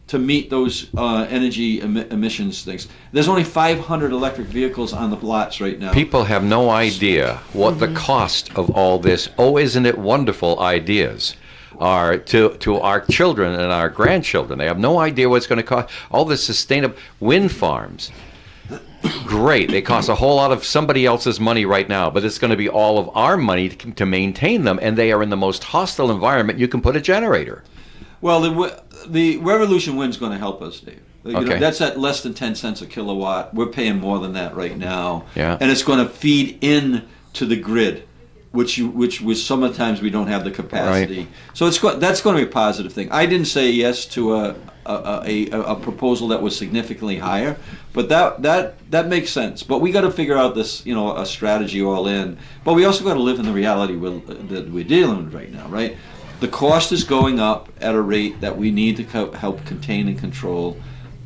N: to meet those energy emissions things. There's only 500 electric vehicles on the lots right now.
E: People have no idea what the cost of all this, isn't it wonderful ideas are to our children and our grandchildren. They have no idea what it's going to cost. All the sustainable wind farms, great. They cost a whole lot of somebody else's money right now, but it's going to be all of our money to maintain them, and they are in the most hostile environment you can put a generator.
N: Well, the Revolution Wind's going to help us, Dave.
E: Okay.
N: That's at less than 10 cents a kilowatt. We're paying more than that right now.
E: Yeah.
N: And it's going to feed in to the grid, which sometimes we don't have the capacity.
E: Right.
N: So that's going to be a positive thing. I didn't say yes to a proposal that was significantly higher, but that makes sense. But we got to figure out this, a strategy all in. But we also got to live in the reality that we're dealing with right now, right? The cost is going up at a rate that we need to help contain and control.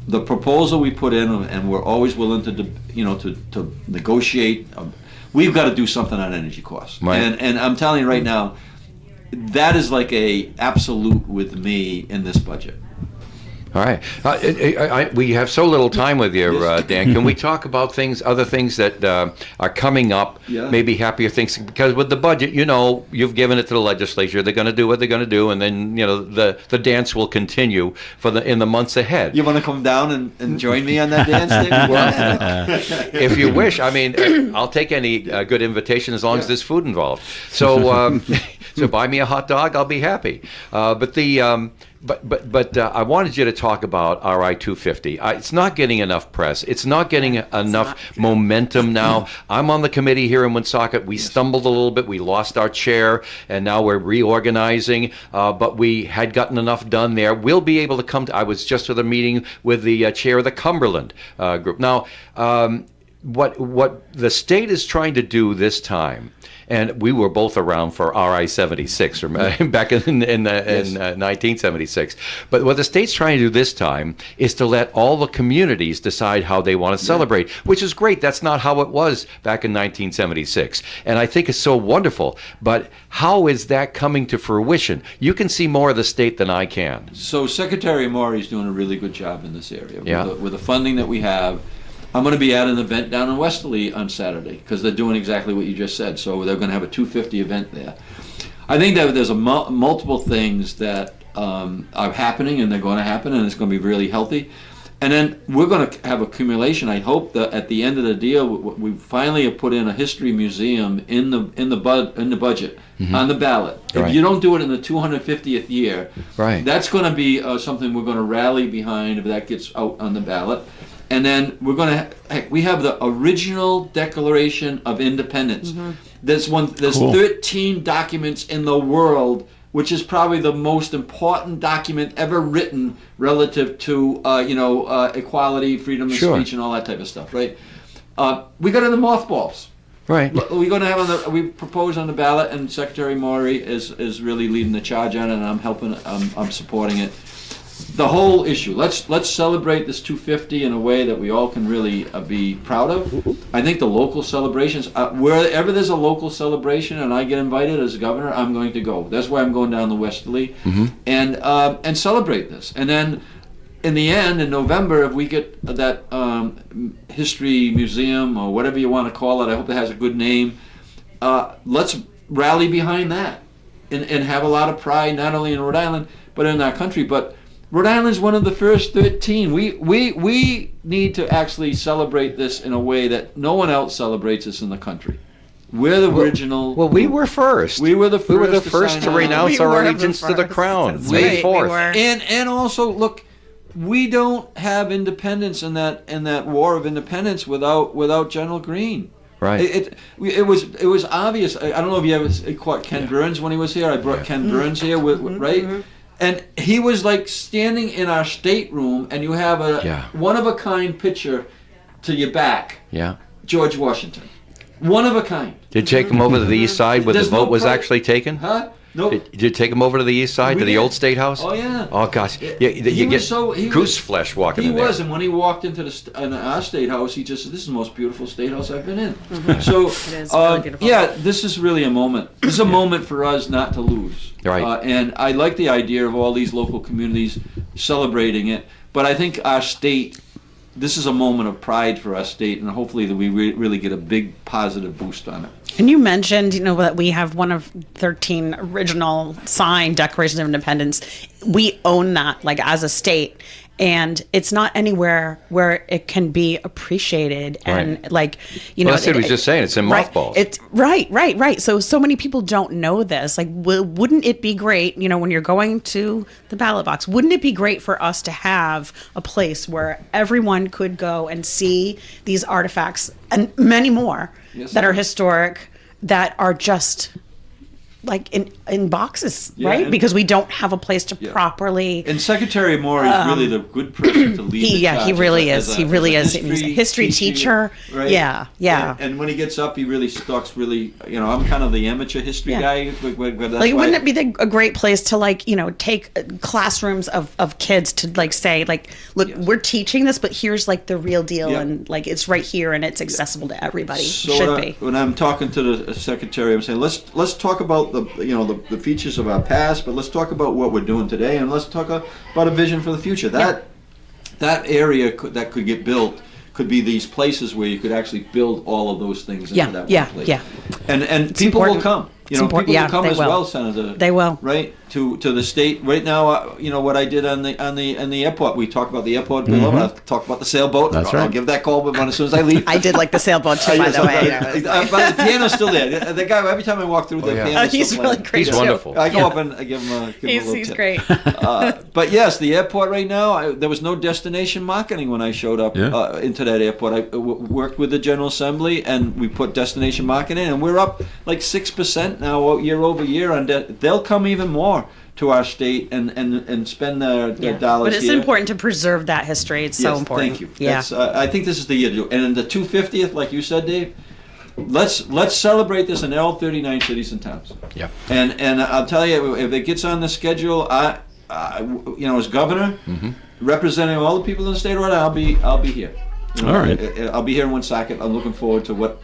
N: The proposal we put in, and we're always willing to negotiate. We've got to do something on energy costs,
E: right.
N: And I'm telling you right now, that is like a absolute with me in this budget.
E: All right. We have so little time with you, Dan. Can we talk about other things that are coming up, maybe happier things? Because with the budget, you've given it to the legislature. They're going to do what they're going to do, and then, the dance will continue in the months ahead.
N: You want to come down and join me on that dance, Dave?
E: If you wish. I mean, I'll take any good invitation as long as there's food involved. So, so buy me a hot dog. I'll be happy. But I wanted you to talk about RI 250. It's not getting enough press. It's not getting enough momentum now. I'm on the committee here in Woonsocket. We stumbled a little bit. We lost our chair, and now we're reorganizing. But we had gotten enough done there. We'll be able to come to. I was just at a meeting with the chair of the Cumberland group. Now, what the state is trying to do this time. And we were both around for RI 76 back in 1976. But what the state's trying to do this time is to let all the communities decide how they want to celebrate, which is great. That's not how it was back in 1976. And I think it's so wonderful. But how is that coming to fruition? You can see more of the state than I can.
N: So Secretary Maury's doing a really good job in this area. With the funding that we have. I'm going to be at an event down in Westerly on Saturday because they're doing exactly what you just said. So they're going to have a 250 event there. I think that there's multiple things that are happening, and they're going to happen, and it's going to be really healthy. And then we're going to have accumulation. I hope that at the end of the deal, we finally have put in a history museum in the budget on the ballot.
E: Right.
N: If you don't do it in the 250th year, that's going to be something we're going to rally behind if that gets out on the ballot. And then we have the original Declaration of Independence. There's 13 documents in the world, which is probably the most important document ever written relative to equality, freedom of speech, and all that type of stuff. Right? We got it in the mothballs.
E: Right.
N: We're going to have we propose on the ballot, and Secretary Maury is really leading the charge on it, and I'm helping. I'm supporting it. the whole issue. Let's celebrate this 250 in a way that we all can really be proud of. I think the local celebrations, wherever there's a local celebration and I get invited as governor, I'm going to go. That's why I'm going down the Westerly and celebrate this. And then in the end, in November, if we get that history museum or whatever you want to call it, I hope it has a good name. Let's rally behind that and have a lot of pride, not only in Rhode Island but in our country. But Rhode Island's one of the first 13. We need to actually celebrate this in a way that no one else celebrates this in the country. We're the original.
E: Well, we were first.
N: We were the first.
E: We were the first to renounce our allegiance to the crown. May 4th.
N: And also, look, we don't have independence in that war of independence without General Greene.
E: Right.
N: It was obvious. I don't know if you ever caught Ken Burns when he was here. I brought Ken Burns here, right? And he was like standing in our stateroom, and you have a one-of-a-kind picture to your back.
E: Yeah.
N: George Washington. One of a kind.
E: Did you take him over to the east side where the vote was actually taken?
N: Huh? No.
E: Did you take him over to the east side, to the old State House?
N: Oh, yeah.
E: Oh, gosh. You get goose flesh walking in there.
N: He was, and when he walked into our State House, he just said, "This is the most beautiful State House I've been in." So,
F: it is really beautiful.
N: Yeah, this is really a moment. This is a moment for us not to lose.
E: Right.
N: And I like the idea of all these local communities celebrating it, but I think our state, this is a moment of pride for our state, and hopefully that we really get a big positive boost on it.
F: And you mentioned, that we have one of 13 original signed Declarations of Independence. We own that, as a state. And it's not anywhere where it can be appreciated. And
E: that's what he was just saying. It's in mothballs.
F: It's right. So many people don't know this. Wouldn't it be great, when you're going to the ballot box, wouldn't it be great for us to have a place where everyone could go and see these artifacts and many more that are historic, that are just in boxes, right? Because we don't have a place to properly.
N: And Secretary Moore is really the good person to lead.
F: He really is. He really is. He's a history teacher.
N: Right?
F: Yeah.
N: And when he gets up, he really talks. I'm kind of the amateur history guy.
F: Wouldn't it be a great place to take classrooms of kids to say look, we're teaching this, but here's the real deal, and it's right here and it's accessible to everybody.
N: So when I'm talking to the secretary, I'm saying let's talk about the features of our past, but let's talk about what we're doing today, and let's talk about a vision for the future. That area that could get built could be these places where you could actually build all of those things into that one place. And people will come. People will come as well, Senator.
F: They will.
N: Right to the state. Right now, what I did on the airport. We talked about the airport below. I'll talk about the sailboat.
C: That's right.
N: I'll give that call as soon as I leave.
F: I did like the sailboat too, by the way.
N: But the piano's still there. The guy, every time I walk through, the piano's
F: he's
N: still
F: really
N: playing.
F: great.
E: He's wonderful.
N: I go up and I give him a little
F: He's
N: tip.
F: great.
N: But yes, the airport right now, there was no destination marketing when I showed up into that airport. I worked with the General Assembly, and we put destination marketing in, and we're up 6% now year over year. And they'll come even more to our state and spend their dollars.
F: But it's important to preserve that history. It's so important.
N: Thank you.
F: Yeah.
N: I think this is the year to do. And in the 250th, like you said, Dave, let's celebrate this in all 39 cities and towns.
E: Yeah.
N: And I'll tell you, if it gets on the schedule, I as governor, representing all the people in the state of Rhode Island, I'll be here.
C: All right.
N: I'll be here in 1 second. I'm looking forward to what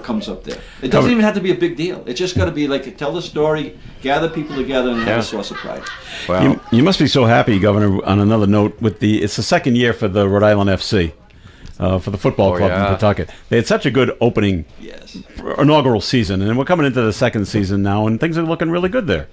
N: comes up there. It doesn't even have to be a big deal. It's just got to be tell the story, gather people together, and have a source of pride.
C: Wow. You must be so happy, Governor, on another note, it's the second year for the Rhode Island FC, for the football club in Pawtucket. They had such a good opening inaugural season, and we're coming into the second season now, and things are looking really good there.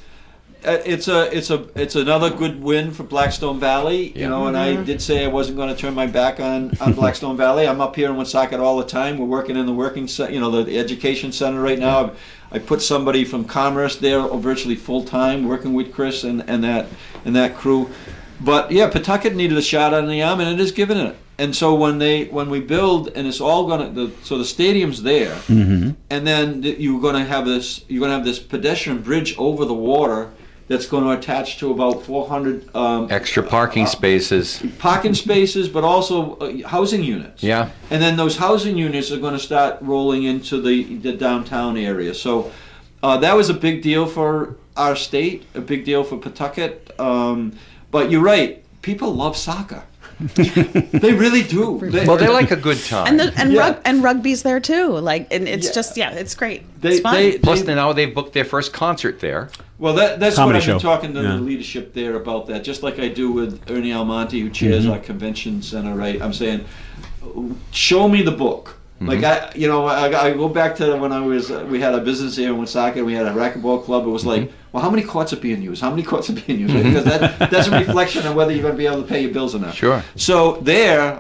N: It's another good win for Blackstone Valley, and I did say I wasn't going to turn my back on Blackstone Valley. I'm up here in Woonsocket all the time. We're working in the the education center right now. I put somebody from Commerce there virtually full time, working with Chris and that crew. But Pawtucket needed a shot on the arm, and it is giving it. And so when we build, and it's all so the stadium's there, and then you're going to have this pedestrian bridge over the water that's going to attach to about 400
E: extra parking spaces.
N: Parking spaces, but also housing units.
E: Yeah.
N: And then those housing units are going to start rolling into the downtown area. So that was a big deal for our state, a big deal for Pawtucket. But you're right. people love soccer. They really do.
E: They like a good time.
F: And rugby's there too. Like, and it's just it's great. It's fun.
E: Plus, now they've booked their first concert there.
N: Well, that's
C: Comedy
N: what I've been
C: show.
N: talking to the leadership there about that. Just like I do with Ernie Almonte, who chairs our convention center. Right, I'm saying, show me the book. Like I go back to when we had a business here in Woonsocket. We had a racquetball club. It was like, well, how many courts are being used? How many courts are being used? Right? Because that's a reflection of whether you're going to be able to pay your bills or not.
E: Sure.
N: So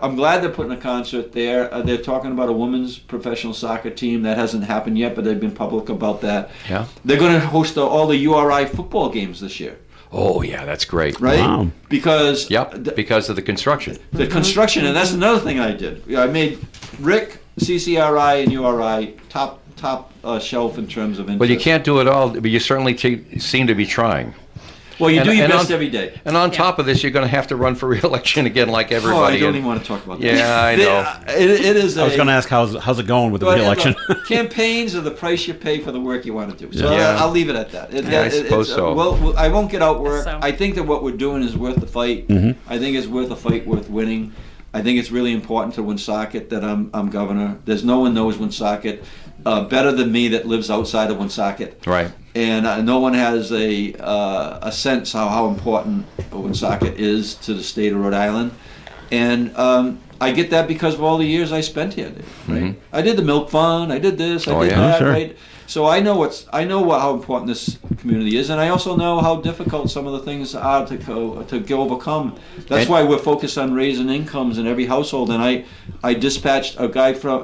N: I'm glad they're putting a concert there. They're talking about a women's professional soccer team that hasn't happened yet, but they've been public about that.
E: Yeah.
N: They're going to host all the URI football games this year.
E: Oh yeah, that's great.
N: Right?
C: Wow.
N: Because
E: because of the construction.
N: The construction, and that's another thing I did. I made Rick, CCRI, and URI top shelf in terms of interest.
E: Well, you can't do it all, but you certainly seem to be trying.
N: Well, you do your best every day.
E: And on top of this, you're going to have to run for re-election again, like everybody.
N: Oh, I don't even want to talk about that.
E: Yeah, I know.
N: It is.
C: I was going to ask how's it going with the re-election.
N: Campaigns are the price you pay for the work you want to do. So
E: Yeah.
N: I'll leave it at that.
E: I suppose so.
N: Well, I won't get outworked.
F: So.
N: I think that what we're doing is worth the fight. I think it's worth a fight worth winning. I think it's really important to Woonsocket that I'm governor. There's no one knows Woonsocket better than me that lives outside of Woonsocket.
E: Right.
N: And no one has a sense how important Woonsocket is to the state of Rhode Island. And I get that because of all the years I spent here. Right. I did the milk fund. I did this. I did that.
C: Sure.
N: Right. So I know how important this community is, and I also know how difficult some of the things are to overcome. That's why we're focused on raising incomes in every household. And I dispatched a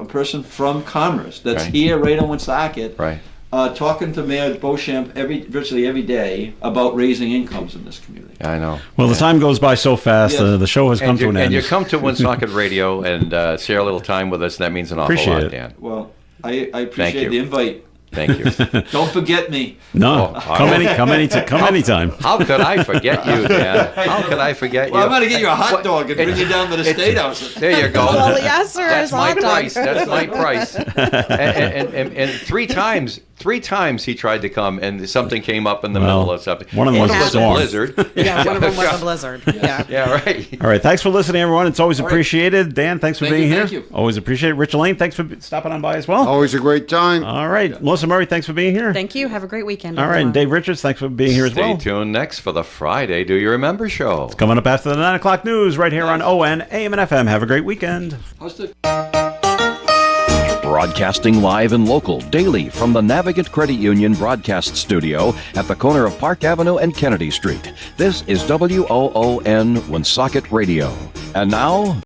N: person from Commerce that's here right in Woonsocket,
E: Right.
N: Talking to Mayor Beauchamp virtually every day about raising incomes in this community.
E: I know.
C: Well, the time goes by so fast.
N: Yes.
C: The show has come to an end.
E: And you come to Woonsocket Radio and share a little time with us, and that means an awful
C: Appreciate
E: lot,
C: it.
E: Dan.
N: Well, I appreciate
E: you.
N: the invite.
E: Thank you.
N: Don't forget me.
C: No, come anytime.
E: How could I forget you, Dan? How could I forget you?
N: Well, I'm going to get you a hot dog and bring you down to the State House.
E: There you go.
F: Well, yes, sir.
E: That's
F: it's
E: my
F: hot dog.
E: price. That's my price. And three times he tried to come, and something came up in the middle of something.
C: One of them was a storm.
E: blizzard.
F: Yeah, one of them was a blizzard. Yeah.
E: Yeah, right.
C: All right, thanks for listening, everyone. It's always appreciated. Dan, thanks for
N: Thank
C: being
N: you,
C: here.
N: thank you.
C: Always appreciate it. Rich Elaine, thanks for stopping on by as well.
D: Always a great time.
C: All right, Melissa Murray, thanks for being here.
F: Thank you. Have a great weekend.
C: All right, and
F: everyone.
C: Dave Richards, thanks for being here as well.
E: Stay tuned next for the Friday Do You Remember show.
C: Coming up after the 9 o'clock news right here on ON, AM, and FM. Have a great weekend.
N: How's the
A: Broadcasting live and local daily from the Navigant Credit Union broadcast studio at the corner of Park Avenue and Kennedy Street. This is WOON Woonsocket Radio. And now,